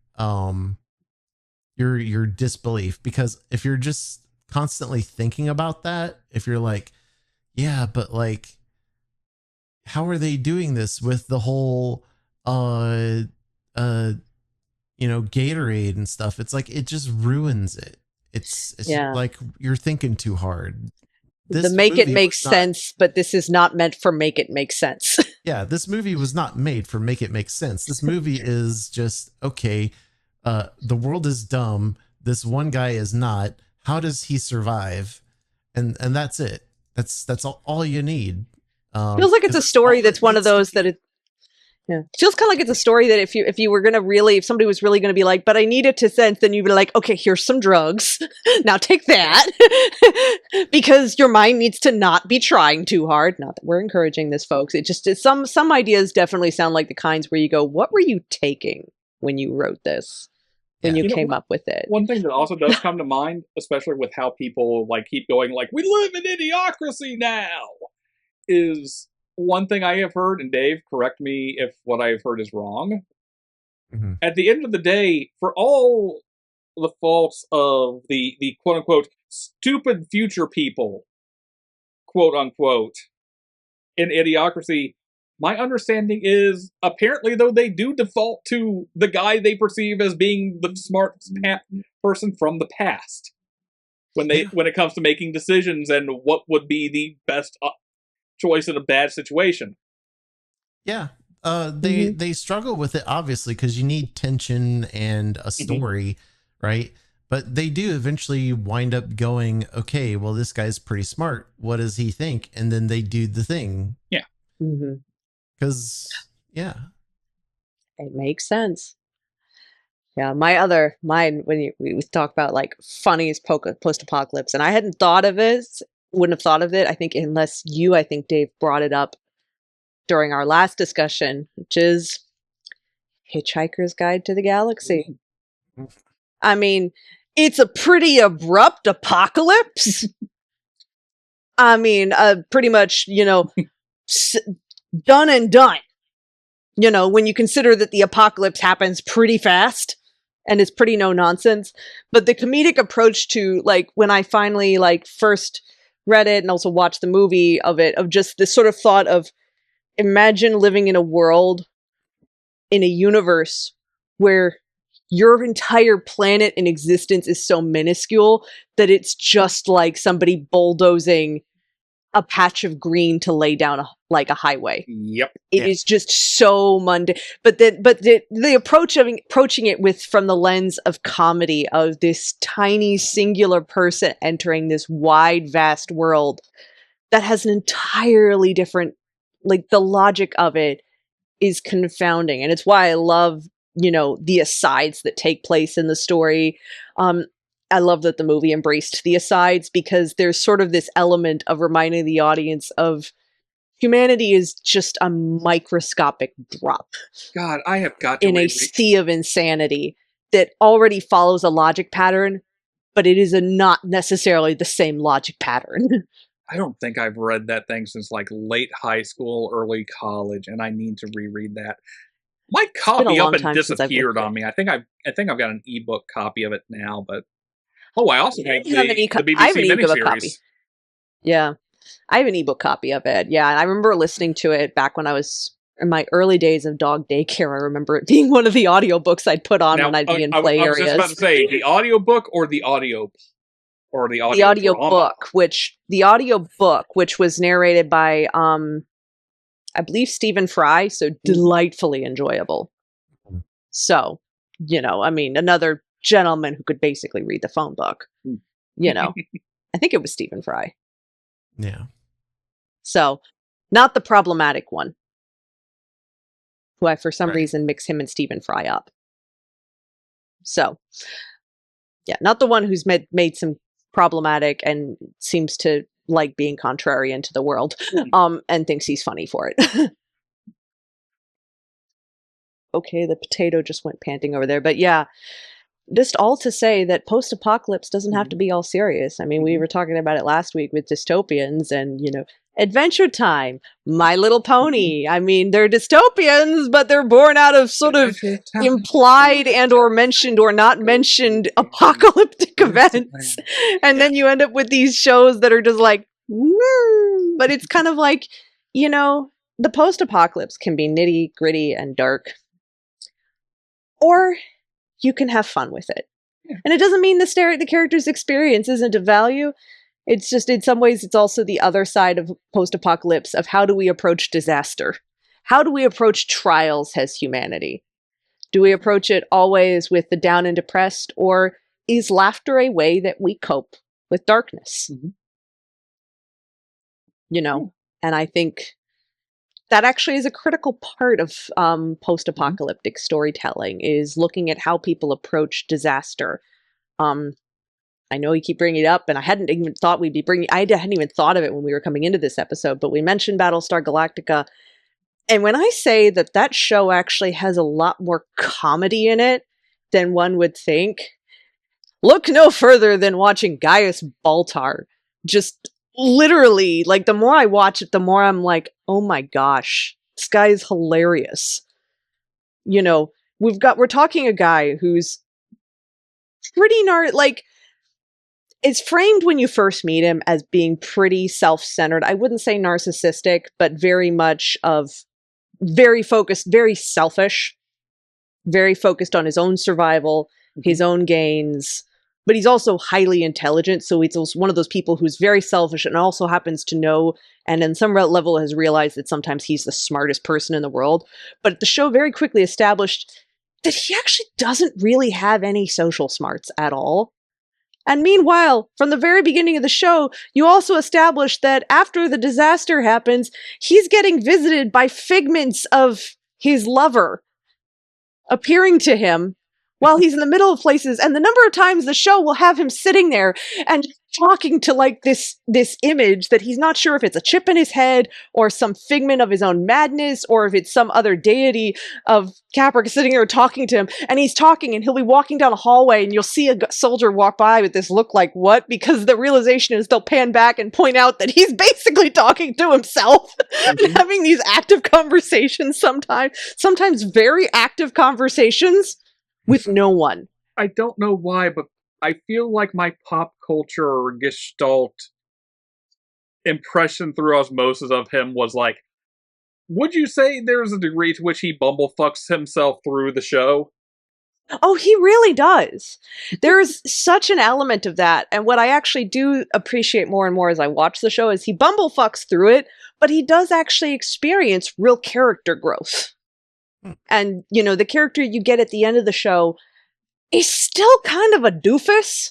your disbelief, because if you're just constantly thinking about that, if you're like, yeah, but like, how are they doing this with the whole Gatorade and stuff? It's like, it just ruins it. It's like you're thinking too hard. The make it make sense, but this is not meant for make it make sense. Yeah, this movie was not made for make it make sense. This movie is just, okay, the world is dumb. This one guy is not. How does he survive? And that's it. That's all you need. Feels like it's a story that's one of those that it. Yeah, feels kind of like it's a story that if you were gonna really, if somebody was really gonna be like, but I need it to sense, then you'd be like, okay, here's some drugs. Now take that, because your mind needs to not be trying too hard. Not that we're encouraging this, folks. It just is some ideas definitely sound like the kinds where you go, what were you taking when you wrote this? When you came up with it. One thing that also does come to mind, especially with how people like keep going, like, we live in idiocracy now, is one thing I have heard, and Dave, correct me if what I've heard is wrong. Mm-hmm. At the end of the day, for all the faults of the quote unquote stupid future people, quote unquote, in idiocracy, my understanding is apparently, though, they do default to the guy they perceive as being the smartest person from the past when it comes to making decisions and what would be the best choice in a bad situation. Yeah, they struggle with it, obviously, because you need tension and a story, right? But they do eventually wind up going, okay, well, this guy's pretty smart. What does he think? And then they do the thing. Yeah. Because, yeah. It makes sense. Yeah, mine, when we talk about like funniest post-apocalypse, and I wouldn't have thought of it, I think, unless I think Dave brought it up during our last discussion, which is Hitchhiker's Guide to the Galaxy. I mean, it's a pretty abrupt apocalypse. I mean, pretty much, done and done. When you consider that the apocalypse happens pretty fast and it's pretty no nonsense. But the comedic approach to, like, when I finally, like, first read it and also watched the movie of it, of just this sort of thought of, imagine living in a world, in a universe where your entire planet in existence is so minuscule that it's just like somebody bulldozing a patch of green to lay down a highway. Yep. It is just so mundane. But the approaching it from the lens of comedy, of this tiny singular person entering this wide, vast world that has an entirely different, like, the logic of it is confounding. And it's why I love, the asides that take place in the story. I love that the movie embraced the asides, because there's sort of this element of reminding the audience of humanity is just a microscopic drop. God, I have got to in a sea of insanity that already follows a logic pattern, but it is not necessarily the same logic pattern. I don't think I've read that thing since like late high school, early college, and I need to reread that. My copy up and disappeared on me. I think I've got an ebook copy of it now, but I also have the BBC miniseries. Yeah, I have an ebook copy of it. Yeah, and I remember listening to it back when I was in my early days of dog daycare. I remember it being one of the audiobooks I'd put on when I'd be in play areas. I was just about to say the audiobook or the audio. Or the audio book, which was narrated by I believe Stephen Fry, so delightfully enjoyable. So, I mean, another gentleman who could basically read the phone book. I think it was Stephen Fry. Yeah. So, not the problematic one, who I for some reason mix him and Stephen Fry up. So, yeah, not the one who's made some problematic and seems to like being contrarian to the world, and thinks he's funny for it. Okay, the potato just went panting over there, but yeah, just all to say that post-apocalypse doesn't have to be all serious. I mean, we were talking about it last week with dystopians and, Adventure Time, My Little Pony. I mean, they're dystopians, but they're born out of sort of implied and or mentioned or not mentioned apocalyptic events. And then you end up with these shows that are just like, but it's kind of like, the post-apocalypse can be nitty gritty and dark, or you can have fun with it. Yeah. And it doesn't mean the character's experience isn't of value. It's just, in some ways, it's also the other side of post-apocalypse of how do we approach disaster? How do we approach trials as humanity? Do we approach it always with the down and depressed, or is laughter a way that we cope with darkness? And I think that actually is a critical part of post-apocalyptic storytelling, is looking at how people approach disaster. I know you keep bringing it up, and I hadn't even thought I hadn't even thought of it when we were coming into this episode, but we mentioned Battlestar Galactica. And when I say that show actually has a lot more comedy in it than one would think, look no further than watching Gaius Baltar. Just literally, like, the more I watch it, the more I'm like, oh my gosh, this guy is hilarious. We're talking a guy who's pretty it's framed when you first meet him as being pretty self-centered. I wouldn't say narcissistic, but very much very focused, very selfish, very focused on his own survival, his own gains. But he's also highly intelligent, so he's one of those people who's very selfish and also happens to know, and on some level has realized that sometimes he's the smartest person in the world. But the show very quickly established that he actually doesn't really have any social smarts at all. And meanwhile, from the very beginning of the show, you also establish that after the disaster happens, he's getting visited by figments of his lover appearing to him while he's in the middle of places. And the number of times the show will have him sitting there and talking to like this image that he's not sure if it's a chip in his head or some figment of his own madness, or if it's some other deity of Caprica sitting there talking to him. And he's talking, and he'll be walking down a hallway, and you'll see a soldier walk by with this look like, what? Because the realization is they'll pan back and point out that he's basically talking to himself and having these active conversations sometimes very active conversations with no one. I don't know why, but I feel like my pop culture gestalt impression through osmosis of him was like, would you say there's a degree to which he bumblefucks himself through the show? Oh, he really does. There's such an element of that. And what I actually do appreciate more and more as I watch the show is he bumblefucks through it, but he does actually experience real character growth. And, the character you get at the end of the show is still kind of a doofus,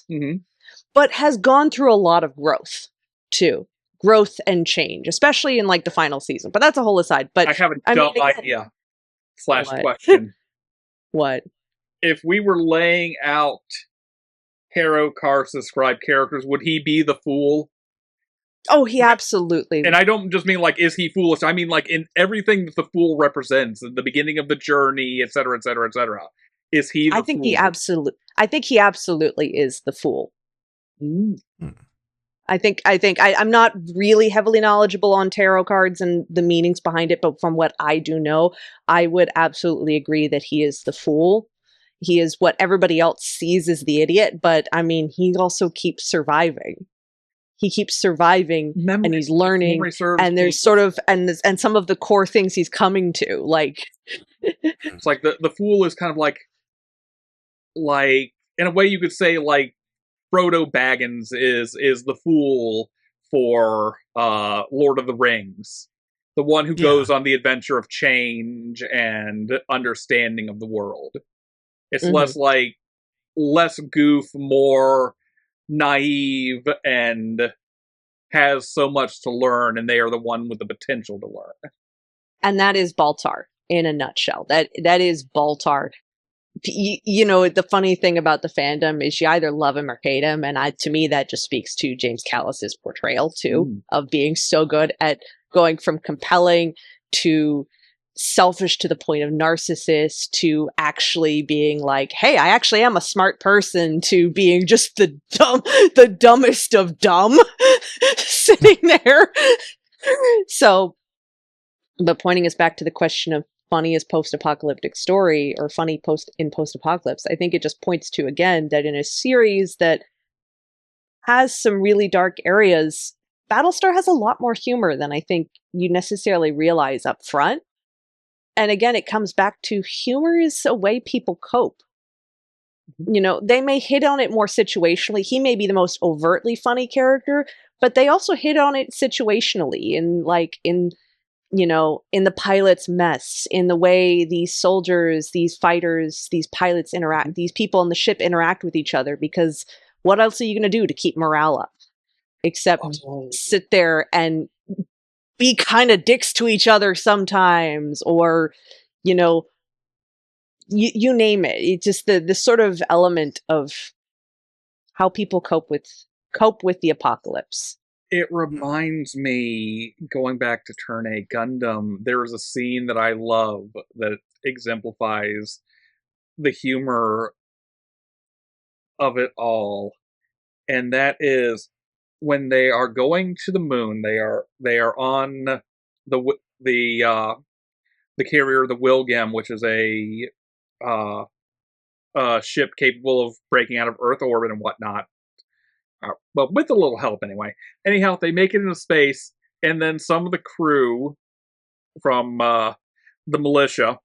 but has gone through a lot of growth, too. Growth and change, especially in, like, the final season. But that's a whole aside. But I have a dumb idea. Question. What? If we were laying out tarot cards to describe characters, would he be the fool? Oh, he absolutely. And I don't just mean, like, is he foolish? I mean, like, in everything that the fool represents, at the beginning of the journey, etc., etc., etc. Is he the fool? I think he absolutely is the fool. I'm not really heavily knowledgeable on tarot cards and the meanings behind it, but from what I do know, I would absolutely agree that he is the fool. He is what everybody else sees as the idiot, but I mean, he also keeps surviving. He keeps surviving and he's learning, and there's sort of and some of the core things he's coming to, like it's like the fool is kind of like in a way you could say like Frodo Baggins is the fool for Lord of the Rings, the one who goes on the adventure of change and understanding of the world. It's less goof, more naive, and has so much to learn, and they are the one with the potential to learn. And that is Baltar in a nutshell. That is Baltar. You know, the funny thing about the fandom is you either love him or hate him, and to me that just speaks to James Callis's portrayal too, of being so good at going from compelling to selfish to the point of narcissist to actually being like, hey, I actually am a smart person, to being just the dumbest of dumb sitting there. So, but pointing us back to the question of funniest post-apocalyptic story or funny post-apocalypse, I think it just points to, again, that in a series that has some really dark areas, Battlestar has a lot more humor than I think you necessarily realize up front. And again, it comes back to humor is a way people cope. You know, they may hit on it more situationally. He may be the most overtly funny character, but they also hit on it situationally in the pilot's mess, in the way these soldiers, these fighters, these pilots interact, these people on the ship interact with each other, because what else are you going to do to keep morale up? Except sit there and be kind of dicks to each other sometimes, or, you know, you name it. It's just the sort of element of how people cope with the apocalypse. It reminds me, going back to Turn A Gundam, there's a scene that I love that exemplifies the humor of it all, and that is when they are going to the moon. They are on the carrier, the Wilgem, which is a ship capable of breaking out of Earth orbit and whatnot. But with a little help anyway. Anyhow, they make it into space, and then some of the crew from the militia,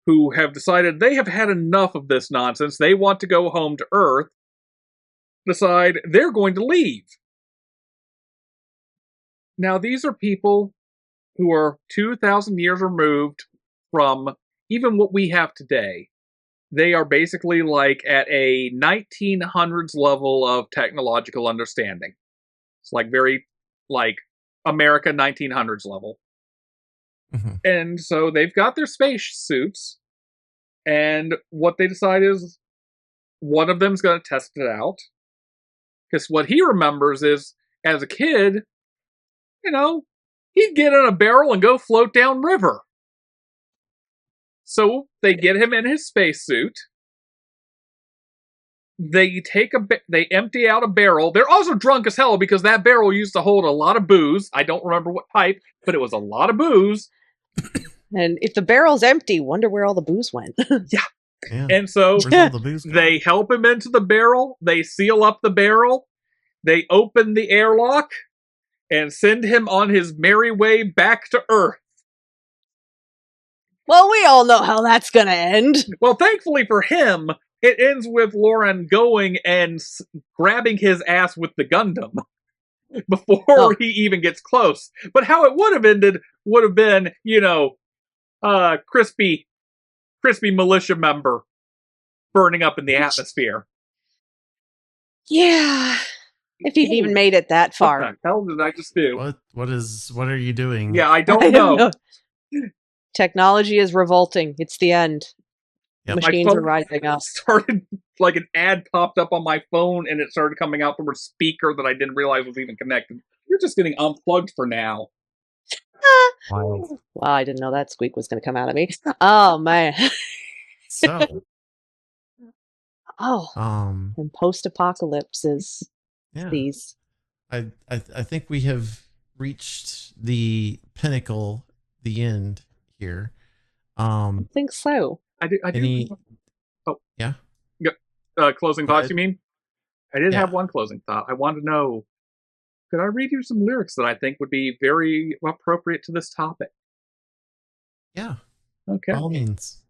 who have decided they have had enough of this nonsense, they want to go home to Earth, decide they're going to leave. Now, these are people who are 2,000 years removed from even what we have today. They are basically like at a 1900s level of technological understanding. It's like very like America 1900s level. Mm-hmm. And so they've got their space suits, and what they decide is one of them's going to test it out. Because what he remembers is, as a kid, you know, he'd get in a barrel and go float down river. So they get him in his spacesuit. They empty out a barrel. They're also drunk as hell because that barrel used to hold a lot of booze. I don't remember what type, but it was a lot of booze. And if the barrel's empty, wonder where all the booze went. Yeah. And so they help him into the barrel. They seal up the barrel. They open the airlock and send him on his merry way back to Earth. Well, we all know how that's going to end. Well, thankfully for him, it ends with Lauren going and grabbing his ass with the Gundam before he even gets close. But how it would have ended would have been, you know, crispy militia member burning up in the atmosphere. Yeah. If you've even made it that far. What the hell did I just do? What are you doing? Yeah, I don't know. Technology is revolting. It's the end. Yep. Machines are rising up. Started like an ad popped up on my phone, and it started coming out through a speaker that I didn't realize was even connected. You're just getting unplugged for now. Wow, I didn't know that squeak was going to come out of me. Oh man. So. And post-apocalypses. Yeah. These. I think we have reached the pinnacle, the end here. I think so. I do. Any? Oh, yeah. Closing thoughts, you mean? I did have one closing thought. I wanted to know, could I read you some lyrics that I think would be very appropriate to this topic? Yeah. Okay. By all means.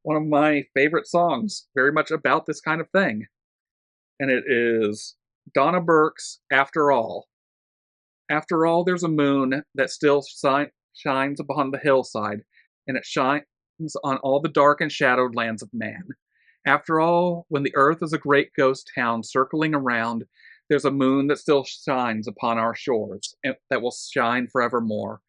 One of my favorite songs, very much about this kind of thing. And it is Donna Burke's After All. After all, there's a moon that still shines upon the hillside, and it shines on all the dark and shadowed lands of man. After all, when the earth is a great ghost town circling around, there's a moon that still shines upon our shores, and that will shine forevermore.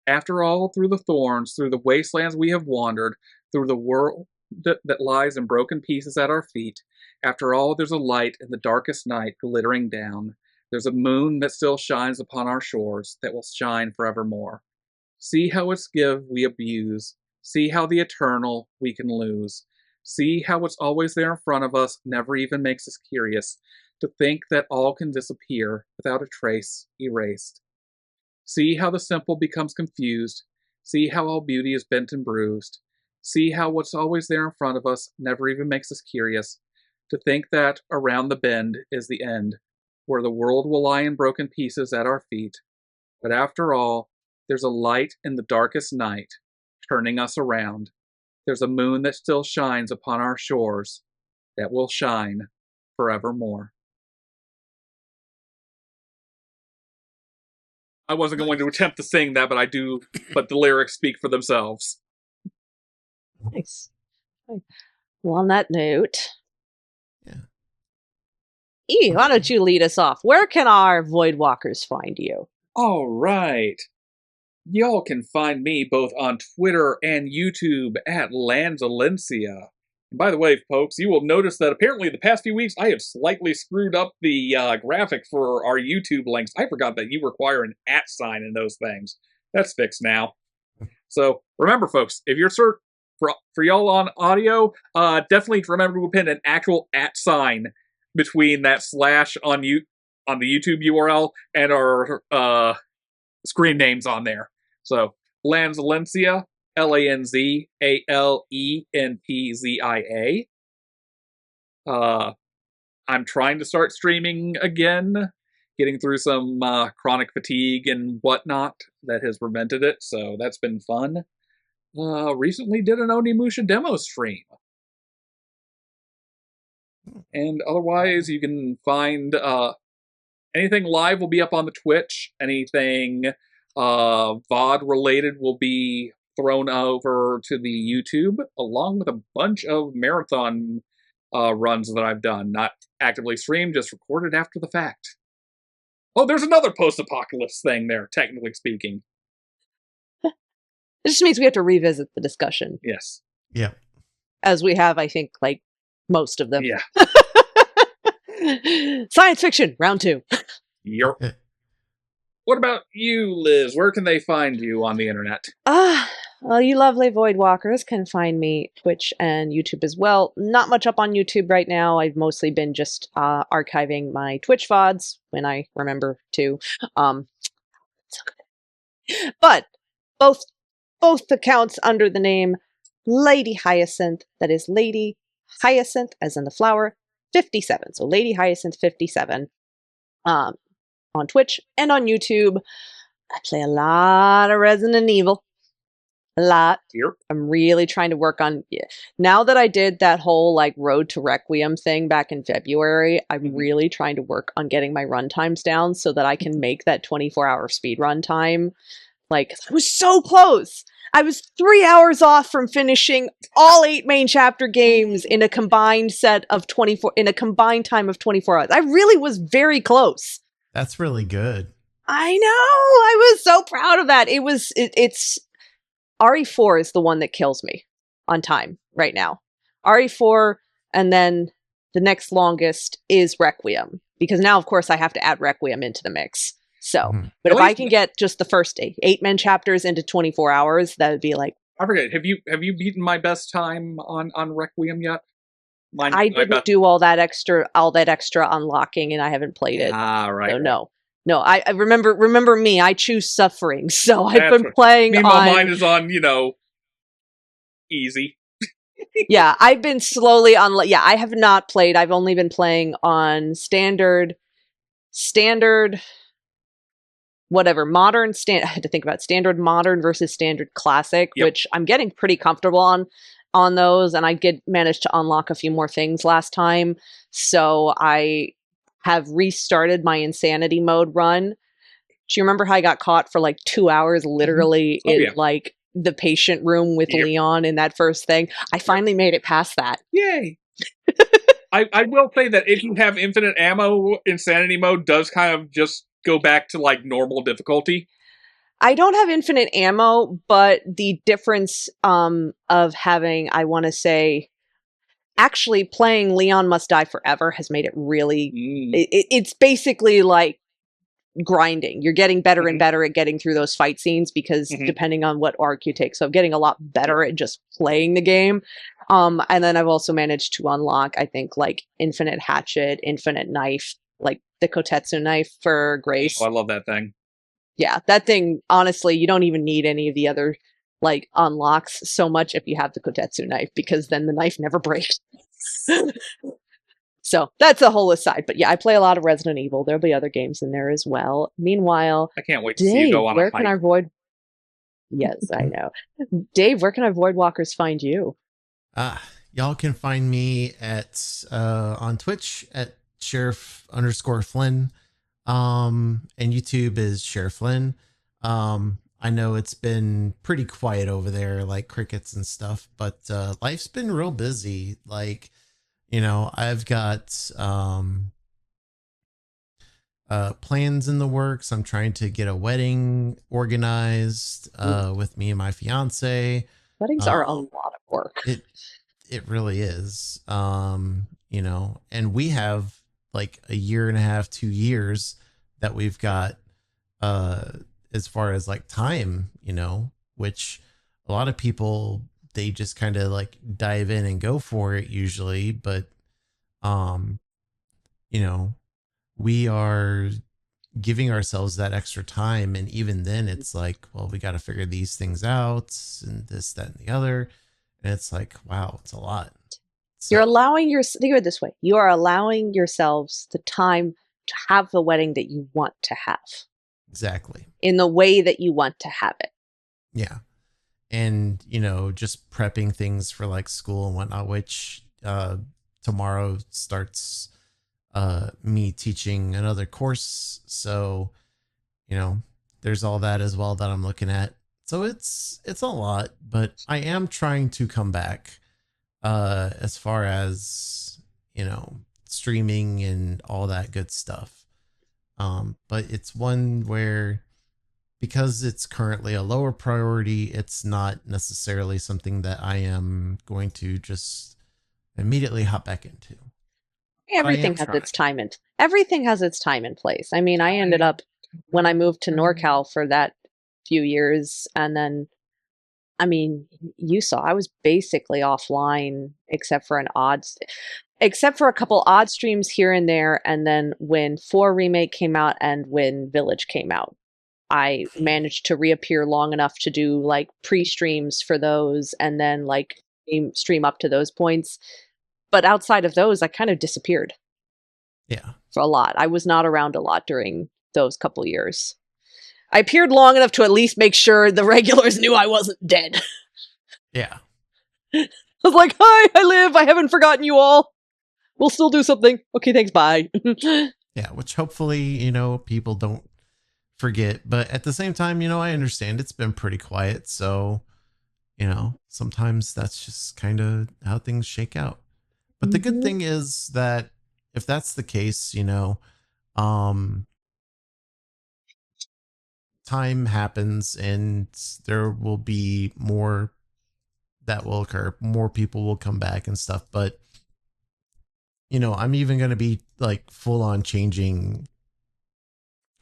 After all, through the thorns, through the wastelands we have wandered, through the world that lies in broken pieces at our feet, after all, there's a light in the darkest night glittering down. There's a moon that still shines upon our shores, that will shine forevermore. See how its give we abuse. See how the eternal we can lose. See how it's always there in front of us, never even makes us curious. To think that all can disappear without a trace erased. See how the simple becomes confused. See how all beauty is bent and bruised. See how what's always there in front of us never even makes us curious. To think that around the bend is the end, where the world will lie in broken pieces at our feet. But after all, there's a light in the darkest night, turning us around. There's a moon that still shines upon our shores, that will shine forevermore. I wasn't going to attempt to sing that, but the lyrics speak for themselves. Nice. Well, on that note, why don't you lead us off? Where can our Voidwalkers find you? All right. Y'all can find me both on Twitter and YouTube at Lanzalencia. By the way, folks, you will notice that apparently the past few weeks I have slightly screwed up the graphic for our YouTube links. I forgot that you require an @ sign in those things. That's fixed now. So remember, folks, if you're for y'all on audio, definitely remember to pin an actual @ sign between that slash on the YouTube URL and our screen names on there. So Lanzalencia, LANZALENPZIA. I'm trying to start streaming again, getting through some chronic fatigue and whatnot that has prevented it, so that's been fun. Recently did an Onimusha demo stream. And otherwise, you can find anything live will be up on the Twitch. Anything VOD related will be thrown over to the YouTube, along with a bunch of marathon runs that I've done. Not actively streamed, just recorded after the fact. Oh, there's another post-apocalypse thing there, technically speaking. It just means we have to revisit the discussion. Yes. Yeah. As we have, I think, like, most of them. Yeah. Science fiction, round 2. Yep. What about you, Liz? Where can they find you on the internet? Well, you lovely Voidwalkers can find me Twitch and YouTube as well. Not much up on YouTube right now. I've mostly been just archiving my Twitch VODs when I remember to. But both accounts under the name Lady Hyacinth. That is Lady Hyacinth, as in the flower, 57. So Lady Hyacinth 57. On Twitch and on YouTube. I play a lot of Resident Evil. A lot. Yep. I'm really trying to work on now that I did that whole like Road to Requiem thing back in February. I'm really trying to work on getting my run times down so that I can make that 24-hour speed run time. Like, I was so close. I was 3 hours off from finishing all 8 main chapter games in a combined time of 24 hours. I really was very close. That's really good. I know. I was so proud of that. It's RE4 is the one that kills me on time right now. RE4, and then the next longest is Requiem, because now, of course, I have to add Requiem into the mix. So, but if I can get just the first 8 main chapters into 24 hours, that would be like. I forget. Have you beaten my best time on Requiem yet? I didn't do all that extra unlocking, and I haven't played it. Right. So no. No, I remember me. I choose suffering. So I've been playing on. Mine is on, easy. Yeah, I've been slowly on. Yeah, I have not played. I've only been playing on standard, whatever, modern, I had to think about standard, modern versus standard classic, which I'm getting pretty comfortable on those, and I managed to unlock a few more things last time. So I have restarted my insanity mode run. Do you remember how I got caught for like 2 hours literally in like the patient room with Leon in that first thing? I finally made it past that. Yay. I will say that if you have infinite ammo, insanity mode does kind of just go back to like normal difficulty. I don't have infinite ammo, but the difference of having, I want to say, actually playing Leon Must Die Forever has made it really, it's basically like grinding. You're getting better and better at getting through those fight scenes because depending on what arc you take. So I'm getting a lot better at just playing the game. And then I've also managed to unlock, I think, like infinite hatchet, infinite knife, like the Kotetsu knife for Grace. Oh, I love that thing. Yeah, that thing, honestly, you don't even need any of the other like unlocks so much if you have the Kotetsu knife, because then the knife never breaks. So that's a whole aside. But yeah, I play a lot of Resident Evil. There'll be other games in there as well. Meanwhile, I can't wait to see you go on where can our Void? Yes, I know. Dave, where can our Voidwalkers find you? Y'all can find me at on Twitch at Sheriff_Flynn. And YouTube is Sheriff Flynn. I know it's been pretty quiet over there, like crickets and stuff, but life's been real busy. Like, I've got plans in the works. I'm trying to get a wedding organized with me and my fiance. Weddings are a lot of work. It really is. And we have like a year and a half, 2 years that we've got as far as like time, which a lot of people, they just kind of like dive in and go for it usually. But, we are giving ourselves that extra time. And even then it's like, well, we got to figure these things out and this, that, and the other. And it's like, wow, it's a lot. So, you're allowing think of it this way. You are allowing yourselves the time to have the wedding that you want to have. Exactly. In the way that you want to have it. Yeah. And, just prepping things for like school and whatnot, which tomorrow starts me teaching another course. So, there's all that as well that I'm looking at. So it's a lot, but I am trying to come back as far as, streaming and all that good stuff. But it's one where, because it's currently a lower priority, it's not necessarily something that I am going to just immediately hop back into. Everything has its time and place. I mean, I ended up, when I moved to NorCal for that few years, and then, I mean, you saw I was basically offline except for a couple odd streams here and there. And then when 4 Remake came out and when Village came out, I managed to reappear long enough to do like pre-streams for those and then like stream up to those points. But outside of those, I kind of disappeared. Yeah. For a lot. I was not around a lot during those couple years. I appeared long enough to at least make sure the regulars knew I wasn't dead. Yeah. I was like, hi, I live. I haven't forgotten you all. We'll still do something. Okay, thanks, bye. Yeah, which hopefully, people don't forget. But at the same time, I understand it's been pretty quiet. So, sometimes that's just kind of how things shake out. But the good thing is that if that's the case, time happens and there will be more that will occur. More people will come back and stuff. But, I'm even going to be like full on changing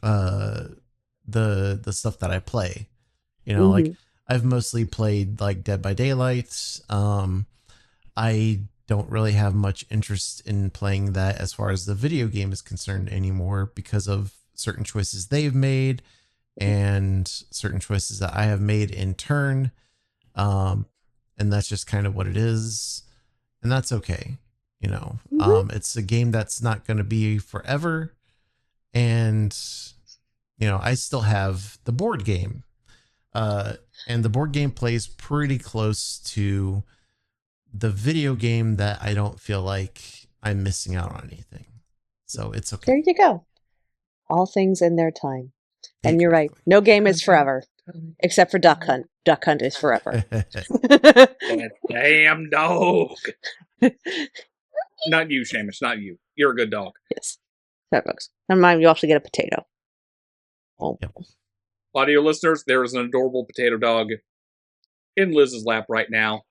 the stuff that I play. Like I've mostly played like Dead by Daylight. I don't really have much interest in playing that as far as the video game is concerned anymore because of certain choices they've made and certain choices that I have made in turn. And that's just kind of what it is. And that's okay. You know, it's a game that's not going to be forever. And, you know, I still have the board game. And the board game plays pretty close to the video game that I don't feel like I'm missing out on anything. So it's okay. There you go. All things in their time. And you're right. No game is forever. Except for Duck Hunt. Duck Hunt is forever. That damn dog. Not you, Seamus. Not you. You're a good dog. Yes. Sorry, folks. Never mind, you also get a potato. Oh. Yep. Audio listeners, there is an adorable potato dog in Liz's lap right now.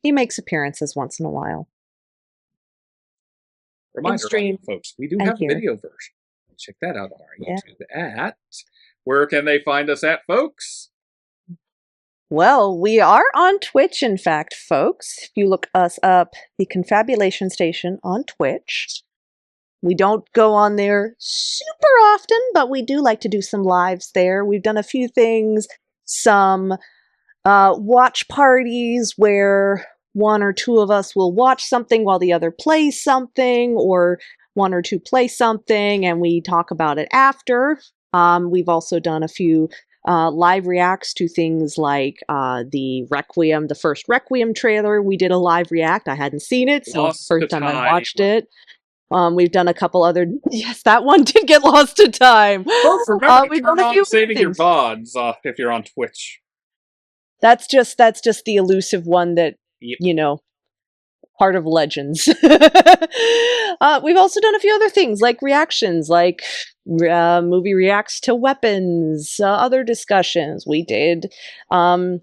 He makes appearances once in a while. Reminder, folks, we do have a video version. Check that out on our YouTube at... Where can they find us at, folks? Well, we are on Twitch, in fact, folks. If you look us up, the Confabulation Station on Twitch. We don't go on there super often, but we do like to do some lives there. We've done a few things, some watch parties where one or two of us will watch something while the other plays something, or one or two play something and we talk about it after. We've also done a few live reacts to things like the Requiem, the first Requiem trailer. We did a live react. I hadn't seen it, so it's the first time I watched it. We've done a couple other... Yes, that one did get lost to time. Folks, remember to turn on saving your VODs if you're on Twitch. That's just the elusive one that, you know, part of Legends. We've also done a few other things like reactions, like movie reacts to weapons, other discussions. We did the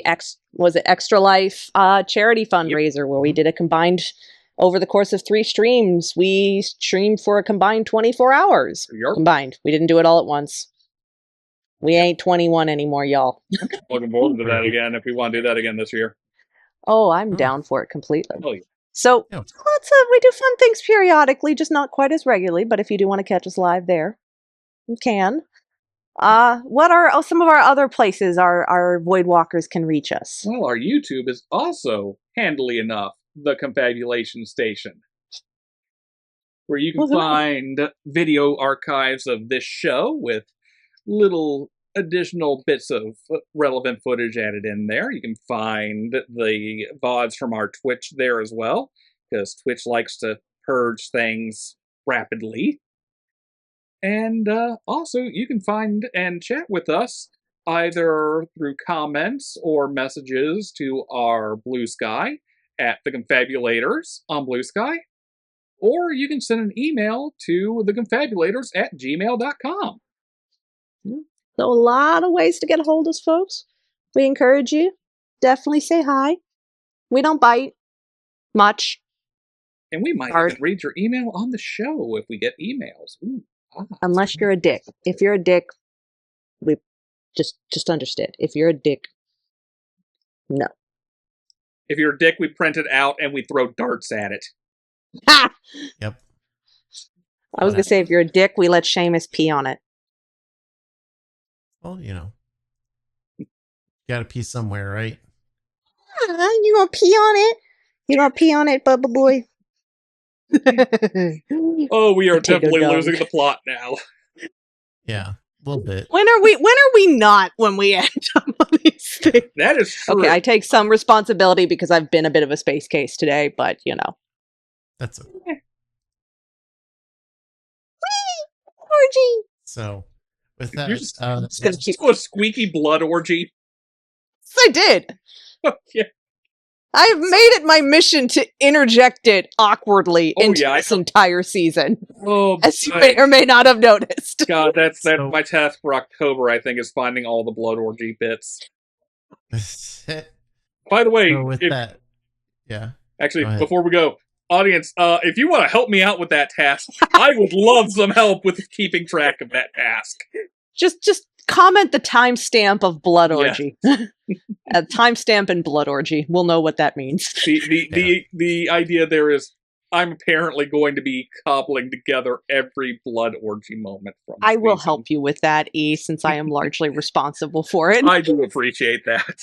Extra Life charity fundraiser where we did a combined, over the course of 3 streams, we streamed for a combined 24 hours. Combined. We didn't do it all at once. We ain't 21 anymore, y'all. Looking forward to that again if we want to do that again this year. Oh, I'm down for it completely. Oh, yeah. So we do fun things periodically, just not quite as regularly. But if you do want to catch us live there, you can. What are some of our other places our Voidwalkers can reach us? Well, our YouTube is also, handily enough, the Confabulation Station, where you can find video archives of this show with little additional bits of relevant footage added in there. You can find the VODs from our Twitch there as well, because Twitch likes to purge things rapidly. And also, you can find and chat with us either through comments or messages to our Blue Sky at the Confabulators on Blue Sky, or you can send an email to theconfabulators@gmail.com. So a lot of ways to get a hold of us, folks. We encourage you. Definitely say hi. We don't bite much. And we might even read your email on the show if we get emails. Ooh, unless you're a dick. If you're a dick, we just understand. If you're a dick, no. If you're a dick, we print it out and we throw darts at it. Ha! Yep. I was going to say, if you're a dick, we let Seamus pee on it. Well, you know, gotta pee somewhere, right? You gonna pee on it? You gonna pee on it, Bubba boy? Oh, we are definitely losing the plot now. Yeah, a little bit. When are we not when we end up on these things? That is true. Okay, I take some responsibility because I've been a bit of a space case today, but you know. That's okay. Whee! Orgy! So, with that, just a squeaky blood orgy. Yes, I did. Yeah. I've made it my mission to interject it awkwardly into this entire season. Oh, as you may or may not have noticed. God, that's my task for October, I think, is finding all the blood orgy bits. By the way, so with that, yeah. Actually, before we go, audience, if you want to help me out with that task, I would love some help with keeping track of that task. Just comment the timestamp of blood orgy. Yeah. Timestamp and blood orgy. We'll know what that means. The idea there is I'm apparently going to be cobbling together every blood orgy moment from I will season. help you with that, E, since I am largely responsible for it. I do appreciate that.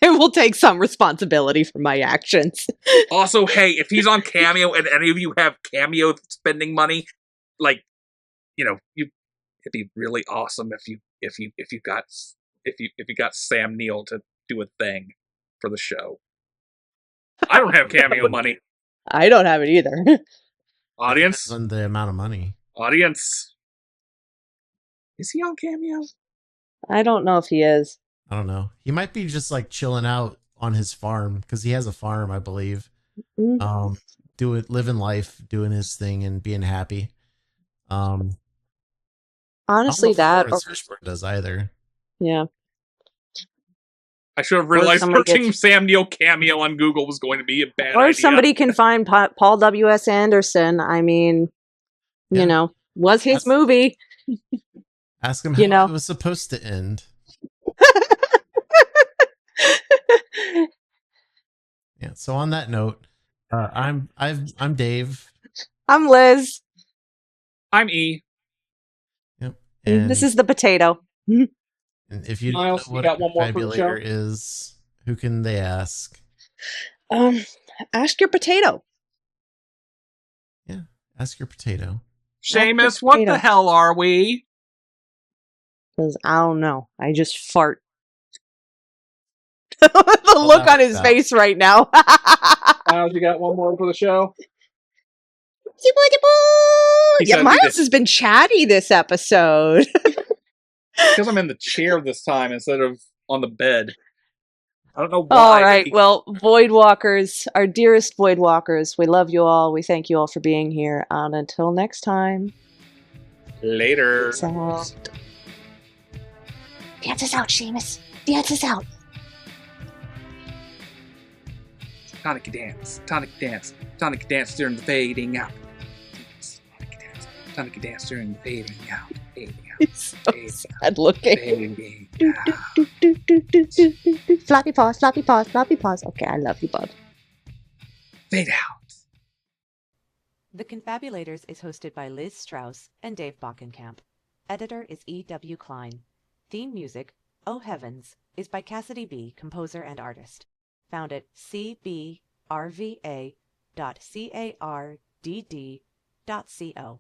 I will take some responsibility for my actions. Also, hey, if he's on Cameo and any of you have Cameo spending money, like, it'd be really awesome if you got Sam Neill to do a thing for the show. I don't have Cameo money. I don't have it either. Audience, on the amount of money. Audience, is he on Cameo? I don't know if he is. I don't know. He might be just like chilling out on his farm because he has a farm, I believe. Living life, doing his thing, and being happy. Honestly, that does either. Yeah. I should have realized searching Sam Neill Cameo on Google was going to be a bad idea. Or somebody can find Paul W.S. Anderson. I mean, was his movie. Ask him how it was supposed to end. Yeah. So on that note, I'm Dave. I'm Liz. I'm E. Yep. And this is the potato. And if you Miles, don't know what got one more for the show? is, who can they ask? Ask your potato. Yeah. Ask your potato. Seamus, what the hell are we? Because I don't know. I just fart. The look on his face right now. Miles, you got one more for the show? Yeah, Miles has been chatty this episode. Because I'm in the chair this time instead of on the bed. I don't know why. All right. Well, Voidwalkers, our dearest Voidwalkers, we love you all. We thank you all for being here. And until next time. Later. Peace out. Dance us out, Seamus. Dance us out. Tonic dance. Tonic dance. Tonic dance during the fading out. Tonic dance during the fading out. Fading out. He's so sad looking. Floppy paws, floppy paws, floppy paws. Okay, I love you, bud. Fade out. The Confabulators is hosted by Liz Strauss and Dave Bockenkamp. Editor is E.W. Klein. Theme music, Oh Heavens, is by Cassidy B., composer and artist. Found at cbrva.cardd.co.